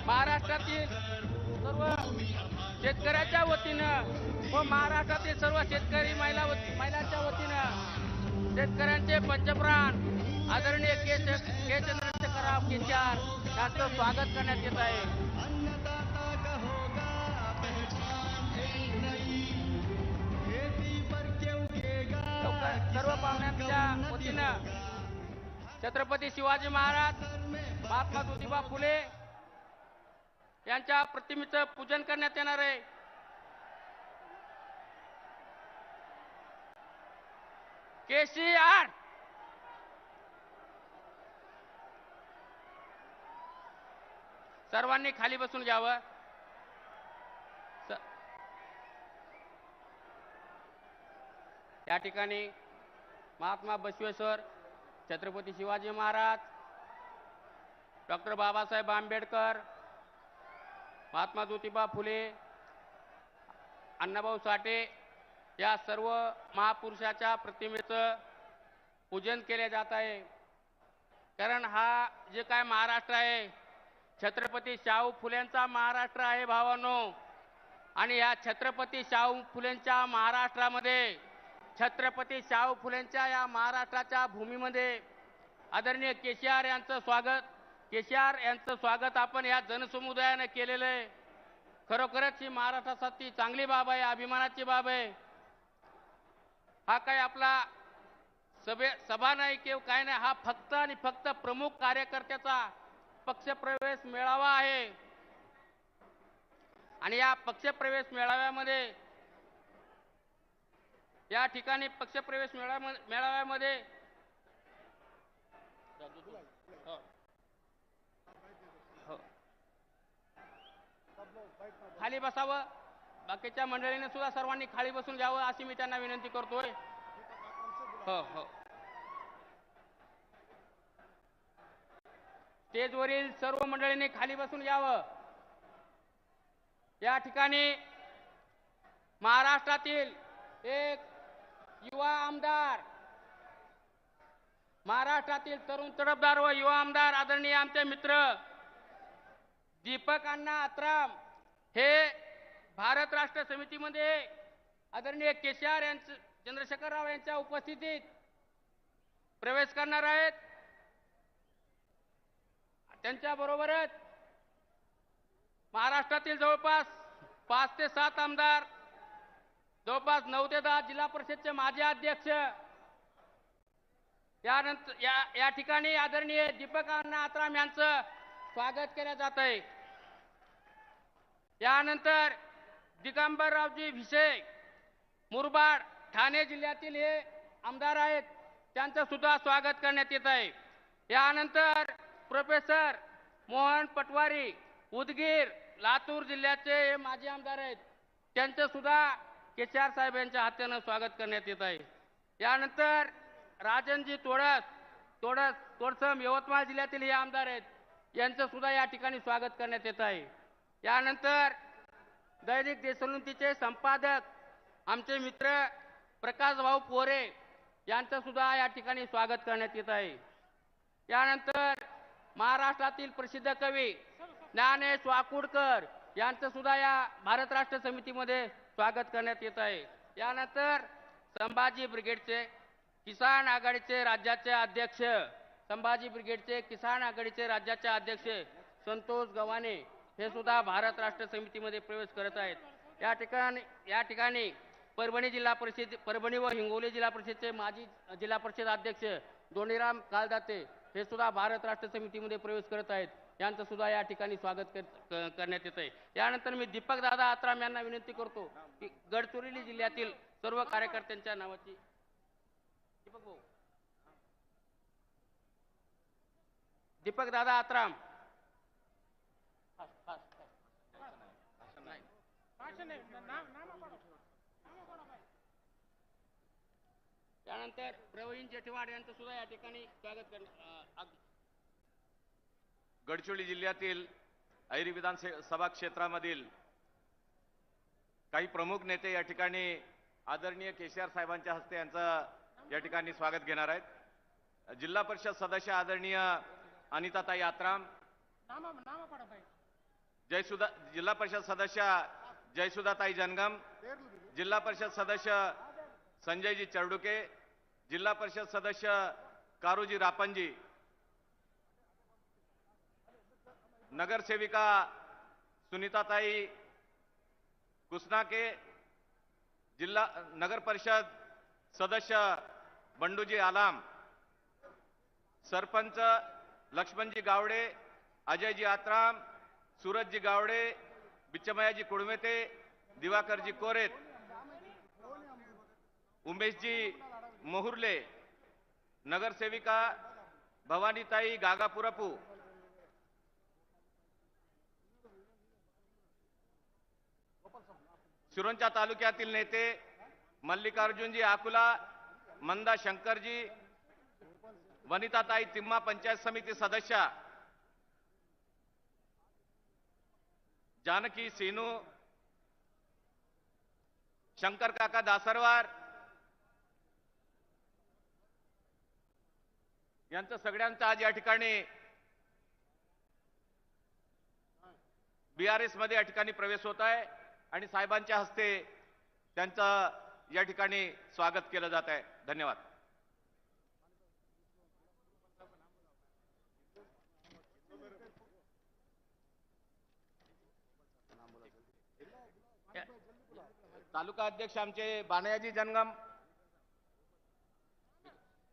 महाराष्ट्रातील सर्व शेतकऱ्याच्या वतीनं व महाराष्ट्रातील सर्व शेतकरी महिलांच्या वतीनं शेतकऱ्यांचे पंचप्राण आदरणीय के चंद्रशेखरराव केसीआर यांचं स्वागत करण्यात येत आहे. सर्व पाहुण्यांच्या वतीनं छत्रपती शिवाजी महाराज, महात्मा ज्योतिबा फुले यांच्या प्रतिमेचं पूजन करण्यात येणार आहे. केसीआर सर्वांनी खाली बसून घ्यावं. या ठिकाणी महात्मा बसवेश्वर, छत्रपती शिवाजी महाराज, डॉक्टर बाबासाहेब आंबेडकर, महात्मा ज्योतिबा फुले, अण्णाभाऊ साठे या सर्व महापुरुषाच्या प्रतिमेचं पूजन केले जात आहे. कारण हा जे काय महाराष्ट्र आहे छत्रपती शाहू फुलेंचा महाराष्ट्र आहे भावांनो. आणि या छत्रपती शाहू फुलेंच्या महाराष्ट्रामध्ये, छत्रपती शाहू फुलेंच्या या महाराष्ट्राच्या भूमीमध्ये आदरणीय केसीआर यांचं स्वागत आपण या जनसमुदायाने केलेलं आहे. खरोखरच ही महाराष्ट्रासाठी चांगली बाब आहे, अभिमानाची बाब आहे. हा काय आपला सभा नाही किंवा काय नाही, हा फक्त आणि फक्त प्रमुख कार्यकर्त्याचा पक्षप्रवेश मेळावा आहे. आणि या पक्षप्रवेश मेळाव्यामध्ये या ठिकाणी पक्षप्रवेश मेळाव्यामध्ये खाली बसावं. बाकीच्या मंडळीने सुद्धा सर्वांनी खाली बसून घ्यावं अशी मी त्यांना विनंती करतोय. हो हो. स्टेजवरील सर्व मंडळींनी खाली बसून घ्यावं. या ठिकाणी महाराष्ट्रातील एक युवा आमदार, महाराष्ट्रातील तरुण तडफदार व युवा आमदार आदरणीय आमचे मित्र दीपक अण्णा आत्राम हे भारत राष्ट्र समितीमध्ये आदरणीय केसीआर यांचं, चंद्रशेखरराव यांच्या उपस्थितीत प्रवेश करणार आहेत. त्यांच्याबरोबरच महाराष्ट्रातील जवळपास 5 ते 7 आमदार, जवळपास 9 ते 10 जिल्हा परिषदचे माजी अध्यक्ष, यानंतर या ठिकाणी आदरणीय दीपक अण्णा आत्राम यांचं स्वागत केले जात आहे. यानंतर दिगंबररावजी भिसे, मुरबाड, ठाणे जिल्ह्यातील हे आमदार आहेत, त्यांचं सुद्धा स्वागत करण्यात येत आहे. यानंतर प्रोफेसर मोहन पटवारी, उदगीर, लातूर जिल्ह्याचे हे माजी आमदार आहेत, त्यांचं सुद्धा केसीआर साहेब यांच्या हाताने स्वागत करण्यात येत आहे. यानंतर राजनजी तोडसम, यवतमाळ जिल्ह्यातील हे आमदार आहेत, यांचं सुद्धा या ठिकाणी स्वागत करण्यात येत आहे. यानंतर दैनिक देशोन्नतीचे संपादक आमचे मित्र प्रकाश भाऊ पोरे यांचं सुद्धा या ठिकाणी स्वागत करण्यात येत आहे. यानंतर महाराष्ट्रातील प्रसिद्ध कवी ज्ञानेश वाकुडकर यांचं सुद्धा या भारत राष्ट्र समितीमध्ये स्वागत करण्यात येत आहे. यानंतर संभाजी ब्रिगेडचे किसान आघाडीचे राज्याचे अध्यक्ष, संभाजी ब्रिगेडचे किसान आघाडीचे राज्याचे अध्यक्ष संतोष गव्हाणे हे सुद्धा भारत राष्ट्र समितीमध्ये प्रवेश करत आहेत. या ठिकाणी परभणी व हिंगोली जिल्हा परिषदेचे माजी जिल्हा परिषद अध्यक्ष दोंडीराम कालदाते हे सुद्धा भारत राष्ट्र समितीमध्ये प्रवेश करत आहेत. यांचं सुद्धा या ठिकाणी स्वागत करण्यात येत आहे. यानंतर मी दीपक दादा आत्राम यांना विनंती करतो की गडचिरोली जिल्ह्यातील सर्व कार्यकर्त्यांच्या नावाची दीपक दादा आत्राम. त्यानंतर प्रवीण जेठवाड यांचं सुद्धा या ठिकाणी स्वागत करण्यात. गडचिरोली जिल्ह्यातील ऐरी विधानसभा क्षेत्रामधील काही प्रमुख नेते या ठिकाणी आदरणीय केसीआर साहेबांच्या हस्ते यांचं या ठिकाणी स्वागत घेणार आहेत. जिल्हा परिषद सदस्य आदरणीय अनिताताई आत्राम, जिल्हा परिषद सदस्य जयसुधाताई जनगम, जिल्हा परिषद सदस्य संजयजी चरडुके, जिल्हा परिषद सदस्य कारूजी रापंजी, नगरसेविका सुनीताताई कुसनाके, जिल्हा नगर परिषद सदस्य बंडूजी आलाम, सरपंच लक्ष्मणजी गावडे, अजयजी आत्राम, सूरजजी गावडे, बिच्चमयाजी कुडमेते, दिवाकरजी कोरेत, उमेशजी मोहुर्ले, नगरसेविका भवानीताई गागापुरपू, सिरोंचा तालुक्यातील नेते मल्लिकार्जुनजी आकुला, मंदा शंकरजी, वनिताताई तिम्मा पंचायत समिती सदस्य, जानकी सीनू, शंकर काका दासरवार यांचं सगळ्यांचा आज या ठिकाणी बीआरएस मध्ये या ठिकाणी प्रवेश होत आहे आणि साहेबांच्या हस्ते त्यांचं या ठिकाणी स्वागत केलं जात आहे. धन्यवाद. तालुका अध्यक्ष आमचे बानयाजी जनगम,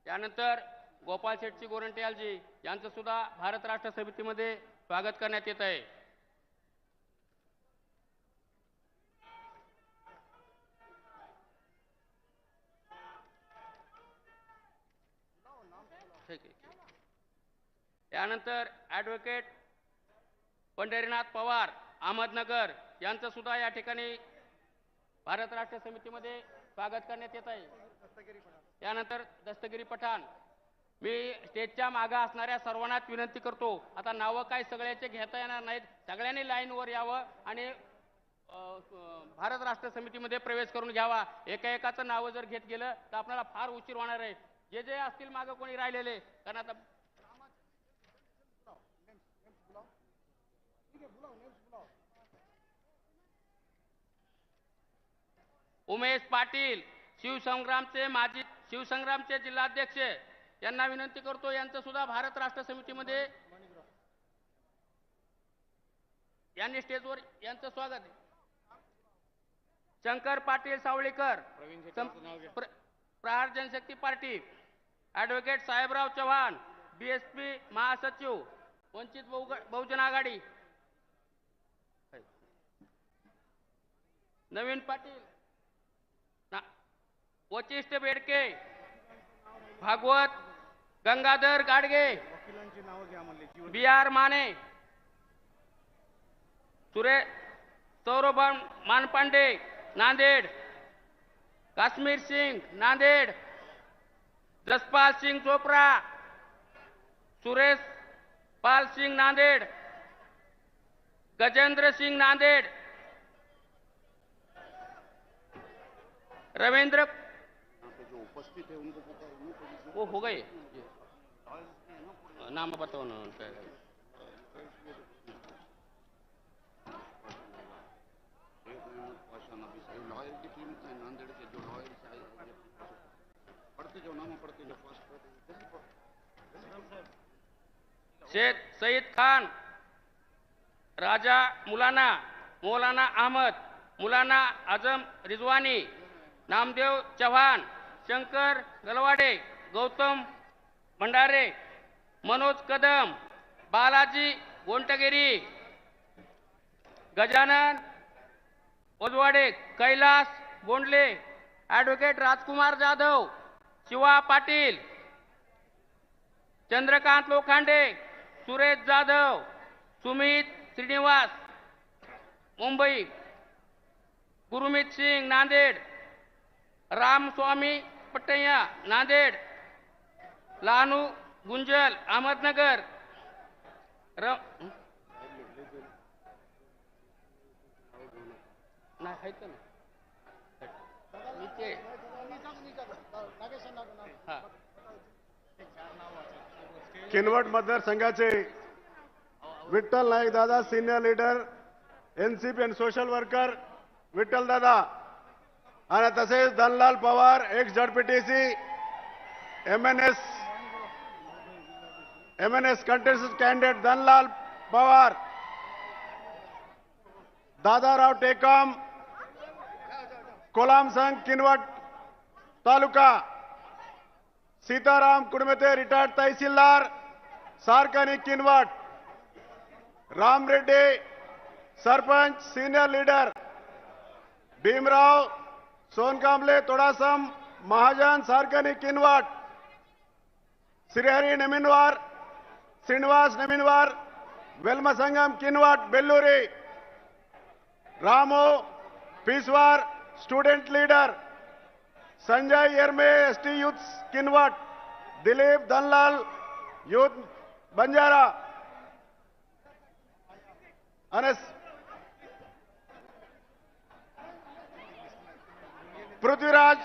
त्यानंतर गोपाळ शेट्टी गोरंट्यालजी यांचं सुद्धा भारत राष्ट्र समितीमध्ये स्वागत करण्यात येत आहे. त्यानंतर ॲडव्होकेट पंढरीनाथ पवार अहमदनगर यांचं सुद्धा या ठिकाणी भारत राष्ट्र समितीमध्ये स्वागत करण्यात येत आहे. त्यानंतर दस्तगिरी पठाण. मी स्टेजच्या मागे असणाऱ्या सर्वांनाच विनंती करतो, आता नावं काय सगळ्याचे घेता येणार नाहीत, सगळ्यांनी लाईनवर यावं आणि भारत राष्ट्र समितीमध्ये प्रवेश करून घ्यावा. एका एकाचं नावं जर घेत गेलं तर आपल्याला फार उशीर होणार आहे. जे जे असतील मागे कोणी राहिलेले, कारण आता उमेश पाटील शिवसंग्रामचे जिल्हाध्यक्ष यांना विनंती करतो, यांचं सुद्धा भारत राष्ट्र समितीमध्ये यांनी स्टेजवर यांचं स्वागत आहे. Shankar Patil सावळीकर Prahar Janshakti party, advocate Sahebrao Chavan BSP महासचिव वंचित बहुजन आघाडी, नवीन पाटील, वचिष्ठ बेडके, भागवत गंगाधर गाडगे, बी आर माने, सौरभ मानपांडे नांदेड, काश्मीर सिंग नांदेड, जसपाल सिंग चोपड़ा, सुरेश पाल सिंग नांदेड, गजेंद्र सिंह नांदेड, रविंद्र जो उपस्थित है उनको वो हो गए, नाम बताओ ना उनका. लॉयर की टीम नांदेड़ के जो लॉयर पढ़ते जो नाम पढ़ते जो शेख सईद खान, राजा मौलाना अहमद, मौलाना आजम रिजवानी, नामदेव चव्हाण, शंकर गलवाडे, गौतम भंडारे, मनोज कदम, बालाजी गोंटगिरी, गजानन ओजवाडे, कैलास बोंडले, ॲडव्होकेट राजकुमार जाधव, शिवा पाटील, चंद्रकांत लोखंडे, सुरेश जाधव, सुमित श्रीनिवास मुंबई, गुरुमीत सिंग नांदेड, रामस्वामी पट्टैया नांदेड, लानू गुंजल अहमदनगर, किनवट मतदारसंघाचे विठ्ठल नाईक दादा सिनियर लीडर एनसीपी आणि सोशल वर्कर विठ्ठल दादा आणि तसेच Dhanlal Pawar ex ZPTC MNS contested candidate Dhanlal Pawar, Dadarao Tekam, Kolam Sangh Kinwat taluka, Sitaram Kudmete retired tahsildar Sarkani Kinwat, Ram Reddy sarpanch senior leader, Bhimrao Sonkamble Todasam Mahajan Sarkani Kinwat, Shrihari Neminwar Shrinivas Neminwar Velmasangam Kinwat Belluri, Ramu Piswar student leader, Sanjay Yarme ST youth Kinwat, Dilip Dhanlal youth Banjara અને पृथ्वीराज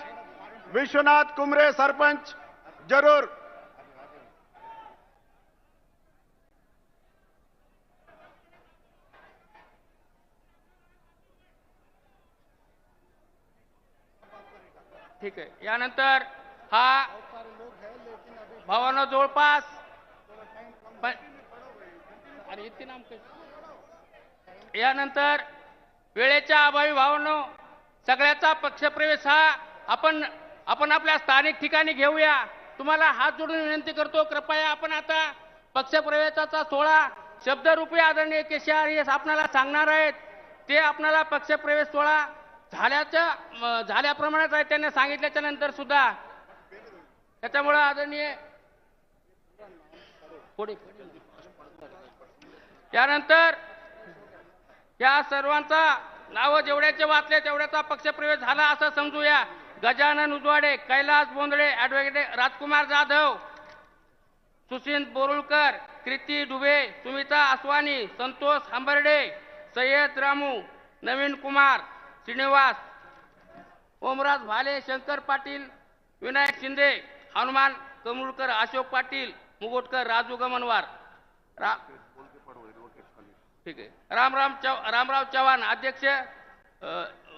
विश्वनाथ कुमरे सरपंच जरूर। ठीक आहे, यानंतर हा भावांनो जवळपास आणि इतके नाम यानंतर वेळेच्या अभावी भावांनो सगळ्याचा पक्षप्रवेश हा आपण आपल्या स्थानिक ठिकाणी घेऊया। तुम्हाला हात जोडून विनंती करतो, कृपया आपण आता पक्षप्रवेशाचा सोहळा शब्दरूपी आदरणीय केसीआर हे आपल्याला सांगणार आहेत, ते आपल्याला पक्षप्रवेश सोहळा झाल्याप्रमाणेच आहे त्यांनी सांगितल्याच्या नंतर सुद्धा, त्याच्यामुळे आदरणीय त्यानंतर या सर्वांचा नाव जेवढ्याचे वाचले तेवढ्याचा पक्षप्रवेश झाला असं समजूया। गजानन उजवाडे, कैलास बोंदळे, ॲडव्होकेट राजकुमार जाधव, सुशील बोरुळकर, कृती डुबे, सुमिता आसवानी, संतोष हंबर्डे, सय्यद रामू, नवीन कुमार, श्रीनिवास, ओमराज भाले, शंकर पाटील, विनायक शिंदे, हनुमान कमुळकर, अशोक पाटील, मुगोटकर, राजू गमनवार, ठीक आहे, रामराव चव्हाण अध्यक्ष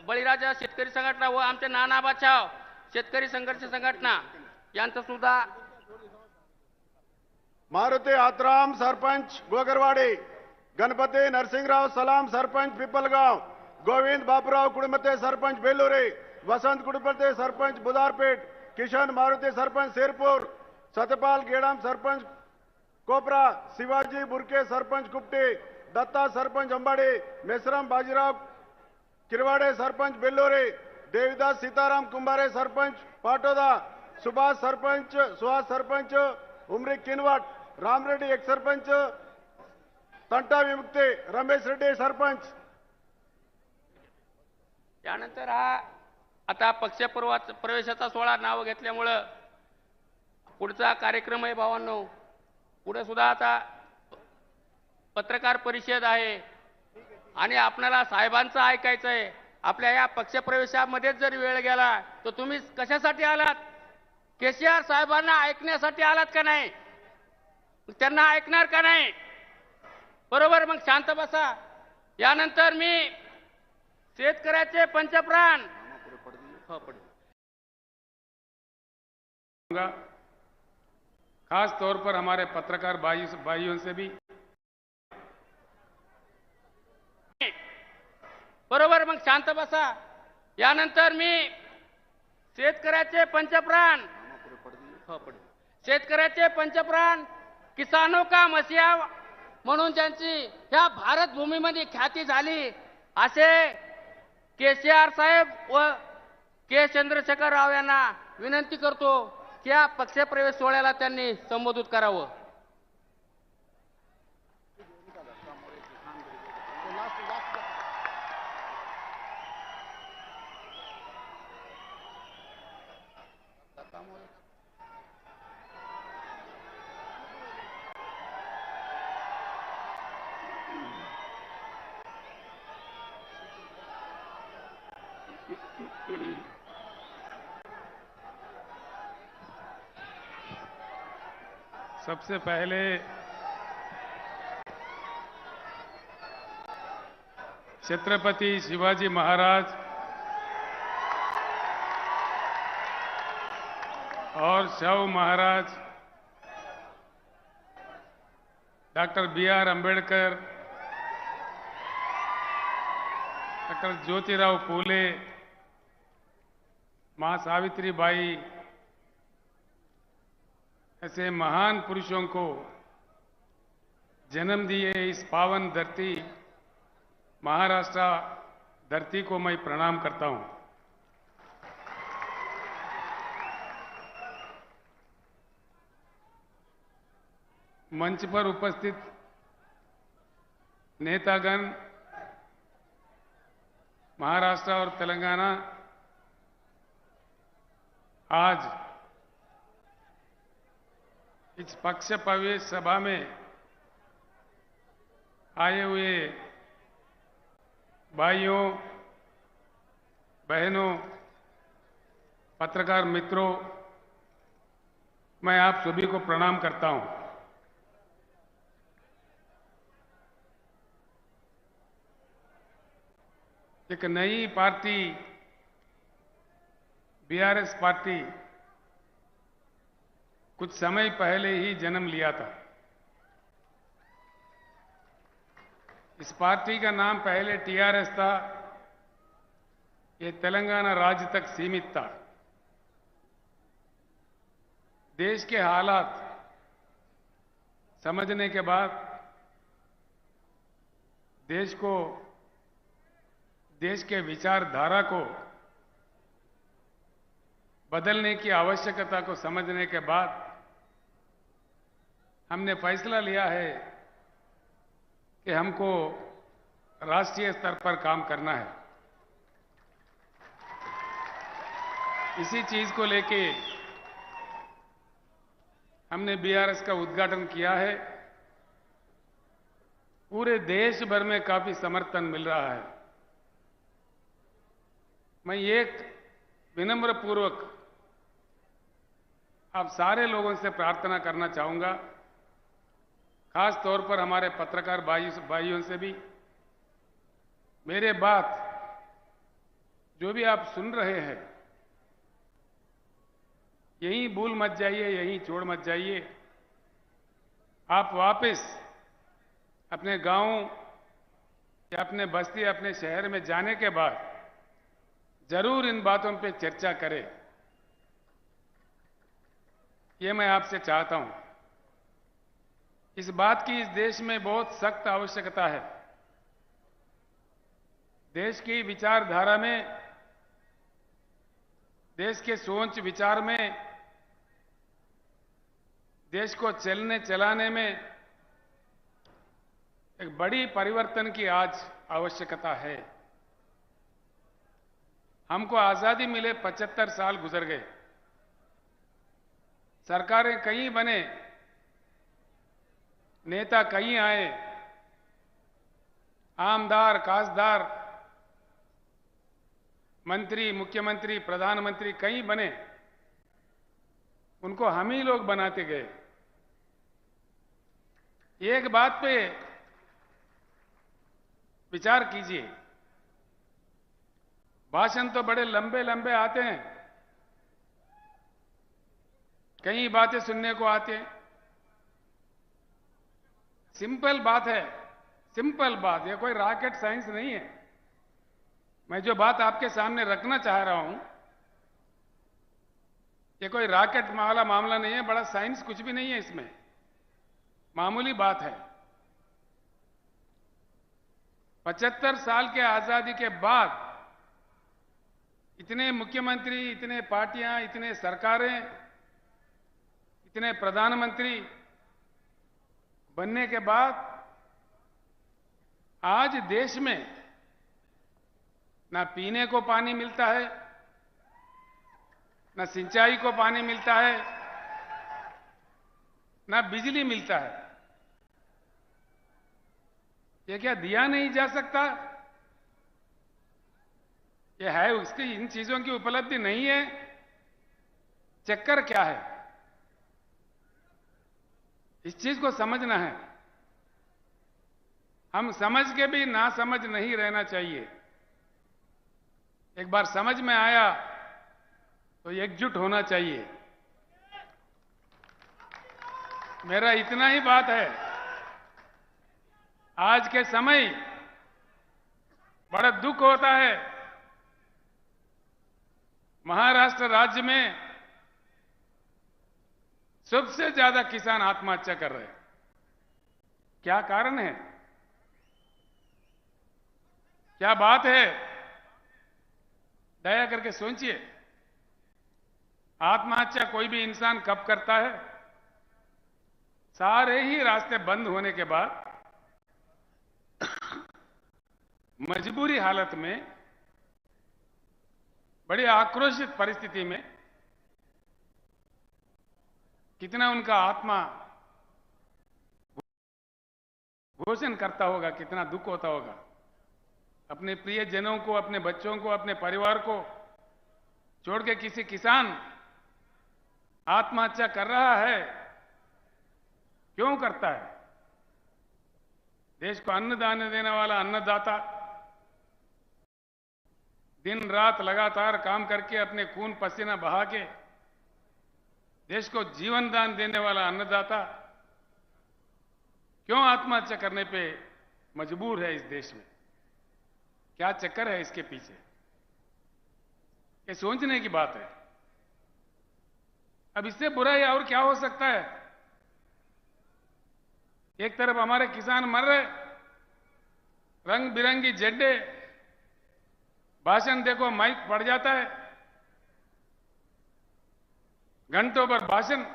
बळीराजा शेतकरी संघटना व आमचे नाना बाछाव शेतकरी संघर्ष संघटना यांचं सुद्धा, मारुती आत्राम सरपंच गोगरवाडी, गणपती नरसिंगराव सलाम सरपंच पिपलगाव, गोविंद बापूराव कुडमते सरपंच बेलुरी, वसंत कुडमते सरपंच बुधारपेठ, किशन मारुती सरपंच शेरपूर, सत्यपाल गेडाम सरपंच कोपरा, शिवाजी बुरके सरपंच कुपटी, दत्ता सरपंच अंबाडी, मेसराम बाजीराव किरवाडे सरपंच बेल्लोरे, देवीदास सीताराम कुंभारे सरपंच पाटोदा, सुभाष सरपंच उमरी किनवट, राम रेड्डी एक सरपंच तंटा विमुक्ती, रमेश रेड्डी सरपंच। त्यानंतर हा आता प्रवेशाचा सोहळा नाव घेतल्यामुळं पुढचा कार्यक्रम आहे भावांनो, पुढे सुद्धा आता पत्रकार परिषद आहे आणि आपल्याला साहेबांचं ऐकायचं आहे। आपल्या या पक्षप्रवेशामध्ये जर वेळ गेला तर तुम्ही कशासाठी आलात? केसीआर साहेबांना ऐकण्यासाठी आलात का नाही? त्यांना ऐकणार का नाही? बरोबर, मग शांत बसा। यानंतर मी शेतकऱ्याचे पंचप्राण खास तौर पर हमारे पत्रकार भाइयों से भी, बरोबर, मग शांत बसा। यानंतर मी शेतकऱ्याचे पंचप्राण किसानों का मसीहा म्हणून ज्यांची ह्या भारत भूमीमध्ये ख्याती झाली असे केसीआर साहेब व के चंद्रशेखर राव यांना विनंती करतो की या पक्षप्रवेश सोहळ्याला त्यांनी संबोधित करावं। सबसे पहले छत्रपति शिवाजी महाराज और शव Maharaj, doctor B.R. Ambedkar, doctor Jyotirao Phule, मां सावित्रीबाई, ऐसे महान पुरुषों को जन्म दिए इस पावन धरती महाराष्ट्र धरती को मैं प्रणाम करता हूं। मंच पर उपस्थित नेतागण, महाराष्ट्र और तेलंगाना आज इस पक्ष प्रवेश सभा में आए हुए भाइयों, बहनों, पत्रकार मित्रों, मैं आप सभी को प्रणाम करता हूं। एक नई पार्टी बीआरएस पार्टी कुछ समय पहले ही जन्म लिया था। इस पार्टी का नाम पहले टीआरएस था। ये तेलंगाना राज्य तक सीमित था। देश के हालात समझने के बाद देश के विचारधारा को बदलने की आवश्यकता को समझने के बाद हमने फैसला लिया है कि हमको राष्ट्रीय स्तर पर काम करना है। इसी चीज को लेके हमने बीआरएस का उद्घाटन किया है। पूरे देश भर में काफी समर्थन मिल रहा है। मैं एक विनम्र पूर्वक आप सारे लोगों से प्रार्थना करना चाहूंगा, खास तौर पर हमारे पत्रकार भाइयों से भी, मेरे बात जो भी आप सुन रहे हैं यहीं भूल मत जाइए, यहीं छोड़ मत जाइए। आप वापस अपने गांव या अपने बस्ती, अपने शहर में जाने के बाद जरूर इन बातों पे चर्चा करें, ये मैं आपसे चाहता हूं। इस बात की इस देश में बहुत सख्त आवश्यकता है। देश की विचारधारा में, देश के सोच विचार में, देश को चलने चलाने में एक बड़ी परिवर्तन की आज आवश्यकता है। हमको आजादी मिले 75 साल गुजर गए। सरकारें कई बने, नेता कई आए, आमदार, खासदार, मंत्री, मुख्यमंत्री, प्रधानमंत्री कई बने। उनको हम ही लोग बनाते गए। एक बात पे विचार कीजिए, भाषण तो बड़े लंबे लंबे आते हैं, कई बातें सुनने को आते हैं। सिंपल बात है, सिंपल बात, ये कोई रॉकेट साइंस नहीं है। मैं जो बात आपके सामने रखना चाह रहा हूं, ये कोई रॉकेट वाला मामला नहीं है, बड़ा साइंस कुछ भी नहीं है इसमें, मामूली बात है। 75 साल के आजादी के बाद इतने मुख्यमंत्री, इतने पार्टियां, इतने सरकारें, इतने प्रधानमंत्री बनने के बाद आज देश में ना पीने को पानी मिलता है, ना सिंचाई को पानी मिलता है, ना बिजली मिलता है। ये क्या दिया नहीं जा सकता? ये है, उसकी इन चीजों की उपलब्धि नहीं है। चक्कर क्या है, इस चीज को समझना है। हम समझ के भी ना समझ नहीं रहना चाहिए। एक बार समझ में आया तो एकजुट होना चाहिए। मेरा इतना ही बात है। आज के समय बड़ा दुख होता है, महाराष्ट्र राज्य में सबसे ज्यादा किसान आत्महत्या कर रहे हैं। क्या कारण है? क्या बात है? दया करके सोचिए। आत्महत्या कोई भी इंसान कब करता है? सारे ही रास्ते बंद होने के बाद मजबूरी हालत में, बड़ी आक्रोशित परिस्थिति में कितना उनका आत्मा घोषण करता होगा, कितना दुख होता होगा। अपने प्रियजनों को, अपने बच्चों को, अपने परिवार को छोड़ के किसी किसान आत्महत्या कर रहा है। क्यों करता है? देश को अन्नदान देने वाला अन्नदाता दिन रात लगातार काम करके अपने खून पसीना बहा के देश को जीवन दान देने वाला अन्नदाता क्यों आत्महत्या करने पे मजबूर है इस देश में? क्या चक्कर है इसके पीछे? ये सोचने की बात है। अब इससे बुरा ही और क्या हो सकता है? एक तरफ हमारे किसान मर रहे, रंग बिरंगी झंडे, भाषण देखो माइक पड़ जाता है, घंटों पर भाषण,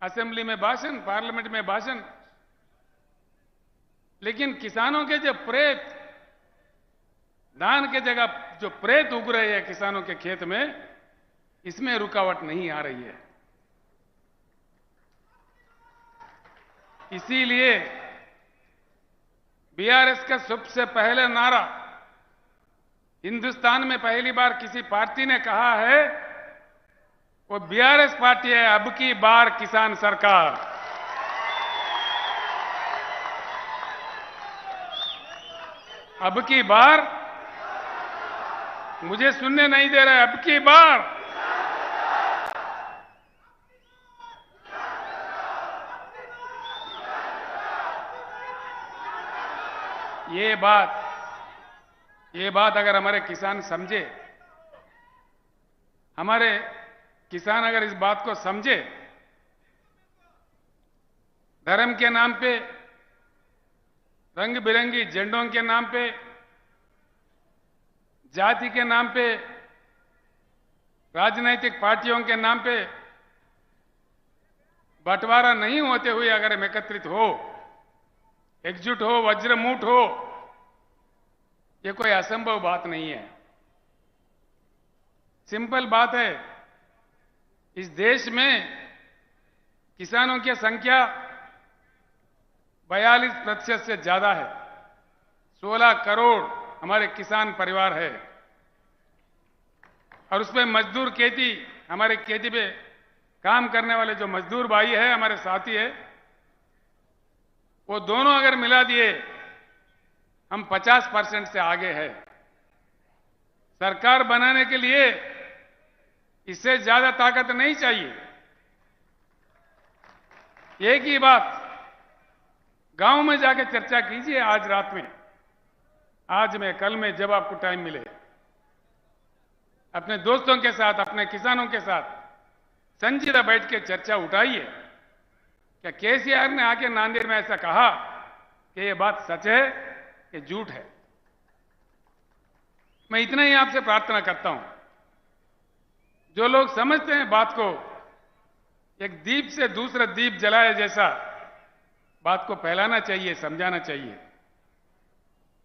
असेंबली में भाषण, पार्लियामेंट में भाषण। लेकिन किसानों के जो प्रेत, धान के जगह जो प्रेत उग रहे हैं किसानों के खेत में, इसमें रुकावट नहीं आ रही है। इसीलिए बीआरएस का सबसे पहले नारा, हिंदुस्तान में पहली बार किसी पार्टी ने कहा है, वो बीआरएस पार्टी है, अब की बार किसान सरकार। अब की बार, मुझे सुनने नहीं दे रहे, अब की बार ये बात अगर हमारे किसान समझे, हमारे किसान अगर इस बात को समझे, धर्म के नाम पे, रंग बिरंगी झंडों के नाम पे, जाति के नाम पे, राजनीतिक पार्टियों के नाम पे बंटवारा नहीं होते हुए अगर हम एकत्रित हो, एकजुट हो, वज्रमूठ हो, ये कोई असंभव बात नहीं है। सिंपल बात है। इस देश में किसानों की संख्या 42% से ज्यादा है। 16 करोड़ हमारे किसान परिवार है और उसमें मजदूर खेती, हमारे खेती पे काम करने वाले जो मजदूर भाई है, हमारे साथी है, वो दोनों अगर मिला दिए हम 50% से आगे है। सरकार बनाने के लिए इससे ज्यादा ताकत नहीं चाहिए। एक ही बात गांव में जाके चर्चा कीजिए आज रात में, आज में, कल में, जब आपको टाइम मिले, अपने दोस्तों के साथ, अपने किसानों के साथ संजीदा बैठ के चर्चा उठाइए। क्या केसीआर ने आके नांदेड़ में ऐसा कहा कि ये बात सच है कि झूठ है? मैं इतना ही आपसे प्रार्थना करता हूं, जो लोग समझते हैं बात को एक दीप से दूसरा दीप जलाए जैसा बात को फैलाना चाहिए, समझाना चाहिए।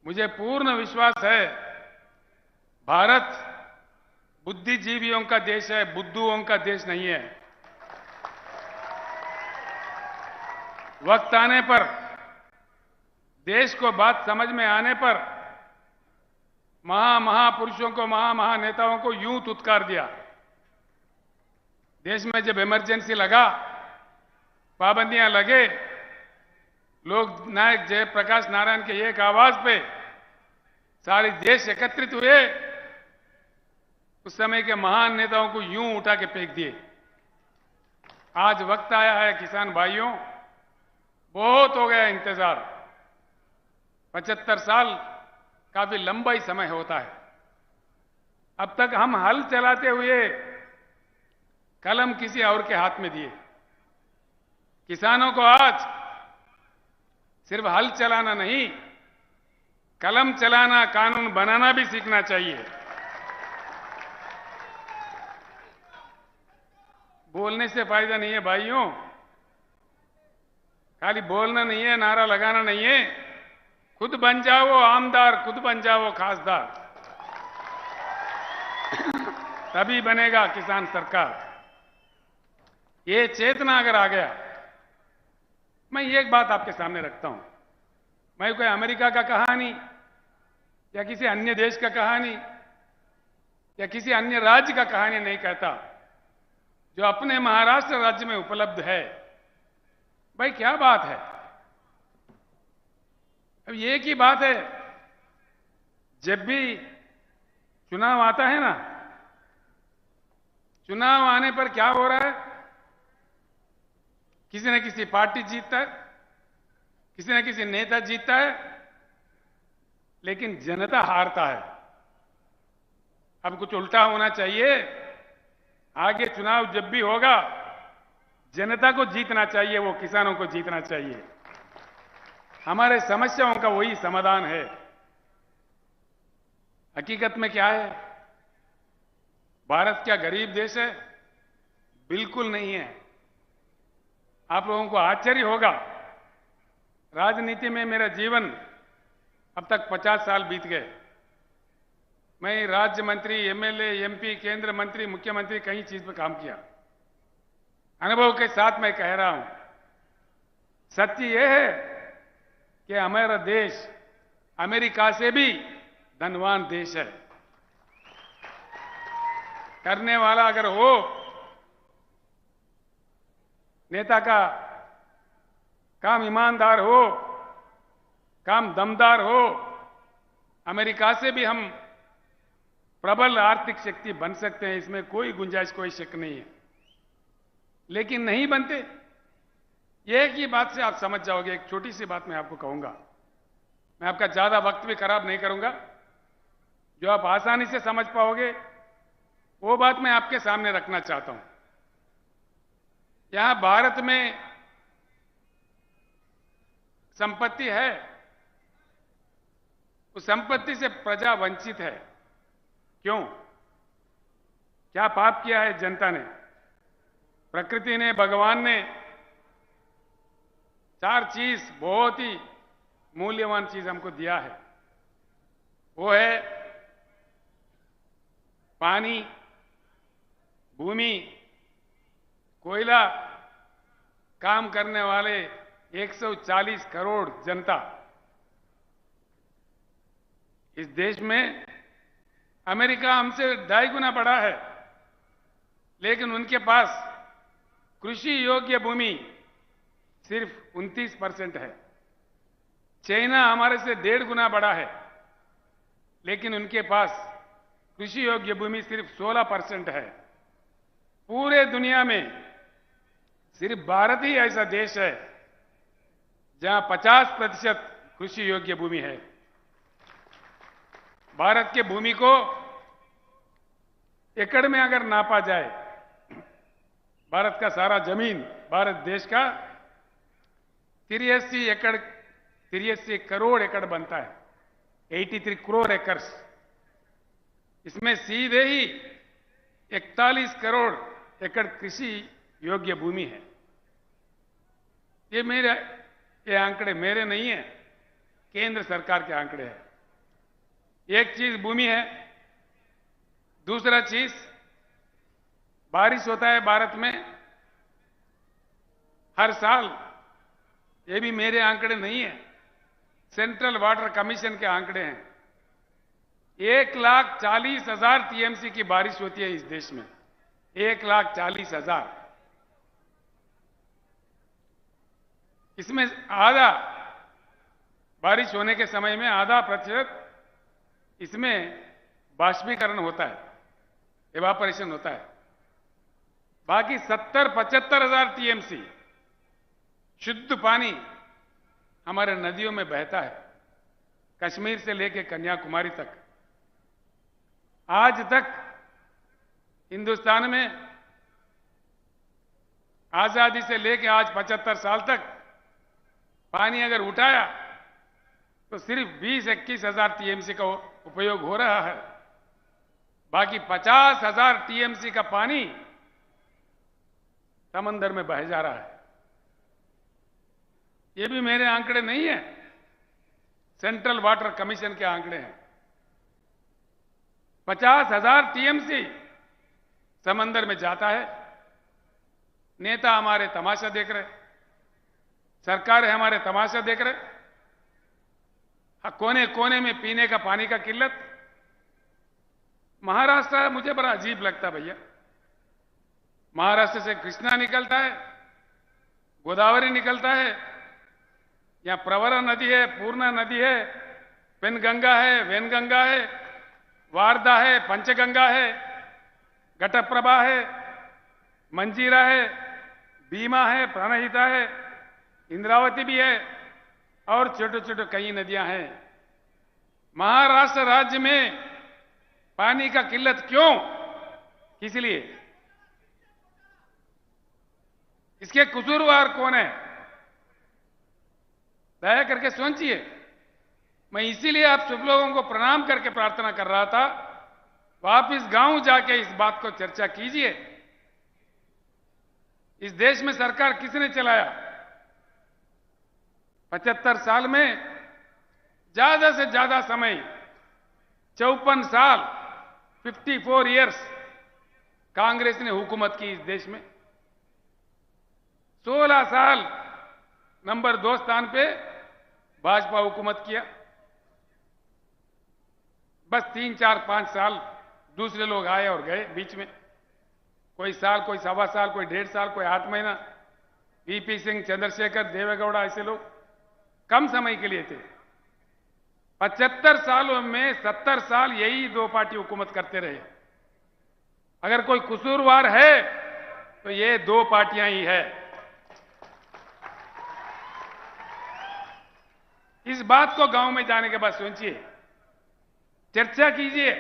मुझे पूर्ण विश्वास है भारत बुद्धिजीवियों का देश है, बुद्धुओं का देश नहीं है। वक्त आने पर, देश को बात समझ में आने पर महापुरुषों को, महानेताओं को यूं तुत्कार दिया। देश में जब इमरजेंसी लगा, पाबंदियां लगे, लोक नायक जयप्रकाश नारायण के एक आवाज पे सारे देश एकत्रित हुए। उस समय के महान नेताओं को यूं उठा के फेंक दिए। आज वक्त आया है किसान भाइयों, बहुत हो गया इंतजार। 75 साल काफी लंबा ही समय होता है। अब तक हम हल चलाते हुए कलम किसी और के हाथ में दिए। किसानों को आज सिर्फ हल चलाना नहीं, कलम चलाना, कानून बनाना भी सीखना चाहिए। बोलने से फायदा नहीं है भाइयों, खाली बोलना नहीं है, नारा लगाना नहीं है। खुद बन जाओ आमदार, खुद बन जाओ खासदार, तभी बनेगा किसान सरकार। ये चेतना अगर आ गया, मैं एक बात आपके सामने रखता हूं। मैं कोई अमेरिका का कहानी या किसी अन्य देश का कहानी या किसी अन्य राज्य का कहानी नहीं कहता। जो अपने महाराष्ट्र राज्य में उपलब्ध है, भाई क्या बात है। अब एक ही बात है, जब भी चुनाव आता है ना, चुनाव आने पर क्या हो रहा है, किसी न किसी पार्टी जीतता है, किसी न किसी नेता जीतता है, लेकिन जनता हारता है। अब कुछ उल्टा होना चाहिए। आगे चुनाव जब भी होगा, जनता को जीतना चाहिए, वो किसानों को जीतना चाहिए। हमारे समस्याओं का वही समाधान है। हकीकत में क्या है, भारत क्या गरीब देश है? बिल्कुल नहीं है। आप लोगों को आश्चर्य होगा, राजनीति में मेरा जीवन अब तक 50 साल बीत गए। मैं राज्य मंत्री, एमएलए, एमपी, केंद्र मंत्री, मुख्यमंत्री, कई चीज पर काम किया। अनुभव के साथ मैं कह रहा हूं, सत्य यह है कि हमारा देश अमेरिका से भी धनवान देश है। करने वाला अगर हो, नेता का काम ईमानदार हो, काम दमदार हो, अमेरिका से भी हम प्रबल आर्थिक शक्ति बन सकते हैं। इसमें कोई गुंजाइश, कोई शक नहीं है। लेकिन नहीं बनते। एक ही बात से आप समझ जाओगे। एक छोटी सी बात मैं आपको कहूंगा, मैं आपका ज्यादा वक्त भी खराब नहीं करूंगा, जो आप आसानी से समझ पाओगे वो बात मैं आपके सामने रखना चाहता हूं। यहां भारत में संपत्ति है, उस संपत्ति से प्रजा वंचित है। क्यों? क्या पाप किया है जनता ने? प्रकृति ने, भगवान ने 4 चीज, बहुत ही मूल्यवान चीज हमको दिया है। वो है पानी, भूमि, कोयला, काम करने वाले 140 करोड़ जनता। इस देश में अमेरिका हमसे 2.5 गुना बड़ा है, लेकिन उनके पास कृषि योग्य भूमि सिर्फ 29% है। चाइना हमारे से 1.5 गुना बड़ा है, लेकिन उनके पास कृषि योग्य भूमि सिर्फ 16% है। पूरे दुनिया में सिर्फ भारत ही ऐसा देश है जहां 50% कृषि योग्य भूमि है। भारत के भूमि को एकड़ में अगर नापा जाए, भारत का सारा जमीन, भारत देश का 83 करोड़ एकड़ बनता है, 83 करोड़ एकर्स। इसमें सीधे ही 41 करोड़ एकड़ कृषि योग्य भूमि है। ये आंकड़े मेरे नहीं है, केंद्र सरकार के आंकड़े हैं। एक चीज भूमि है, दूसरा चीज बारिश होता है भारत में हर साल। ये भी मेरे आंकड़े नहीं है, सेंट्रल वाटर कमीशन के आंकड़े हैं। 1,40,000 टीएमसी की बारिश होती है इस देश में, 1,40,000। इसमें बारिश होने के समय में आधा प्रतिशत इसमें बाष्पीकरण होता है, एवापोरेशन होता है। बाकी 70-75 हजार टीएमसी शुद्ध पानी हमारे नदियों में बहता है, कश्मीर से लेकर कन्याकुमारी तक। आज तक हिंदुस्तान में आजादी से लेकर आज 75 साल तक पानी अगर उठाया तो सिर्फ 20-21 हजार टीएमसी का उपयोग हो रहा है। बाकी 50 हजार टीएमसी का पानी समंदर में बह जा रहा है। ये भी मेरे आंकड़े नहीं है, सेंट्रल वाटर कमीशन के आंकड़े हैं। 50 हजार टीएमसी समंदर में जाता है। नेता हमारे तमाशा देख रहे, सरकारें हमारे तमाशा देख रहे। कोने कोने में पीने का पानी का किल्लत। महाराष्ट्र मुझे बड़ा अजीब लगता भैया। महाराष्ट्र से कृष्णा निकलता है, गोदावरी निकलता है, यहां प्रवरा नदी है, पूर्णा नदी है, पेनगंगा है, वेनगंगा है, वारदा है, पंचगंगा है, घटप्रभा है, मंजीरा है, भीमा है, प्राणहिता है, इंद्रावती भी है और छोटे छोटे कई नदियां हैं। महाराष्ट्र राज्य में पानी का किल्लत क्यों, किस लिए, इसके कसूरवार कौन है, दया करके सोचिए। मैं इसीलिए आप सब लोगों को प्रणाम करके प्रार्थना कर रहा था, वापिस गांव जाके इस बात को चर्चा कीजिए। इस देश में सरकार किसने चलाया? 75 साल में ज्यादा से ज्यादा समय 54 साल 54 इयर्स कांग्रेस ने हुकूमत की इस देश में। 16 साल नंबर 2 स्थान पे भाजपा हुकूमत किया। बस 3, 4, 5 साल दूसरे लोग आए और गए बीच में, कोई साल, कोई सवा साल, कोई 1.5 साल, कोई 8 महीना। वीपी सिंह, चंद्रशेखर, देवेगौड़ा ऐसे लोग कम समय के लिए थे। 75 सालों में 70 साल यही 2 पार्टी हुकूमत करते रहे। अगर कोई कसूरवार है तो ये 2 पार्टियां ही है। इस बात को गांव में जाने के बाद सोचिए, चर्चा कीजिए।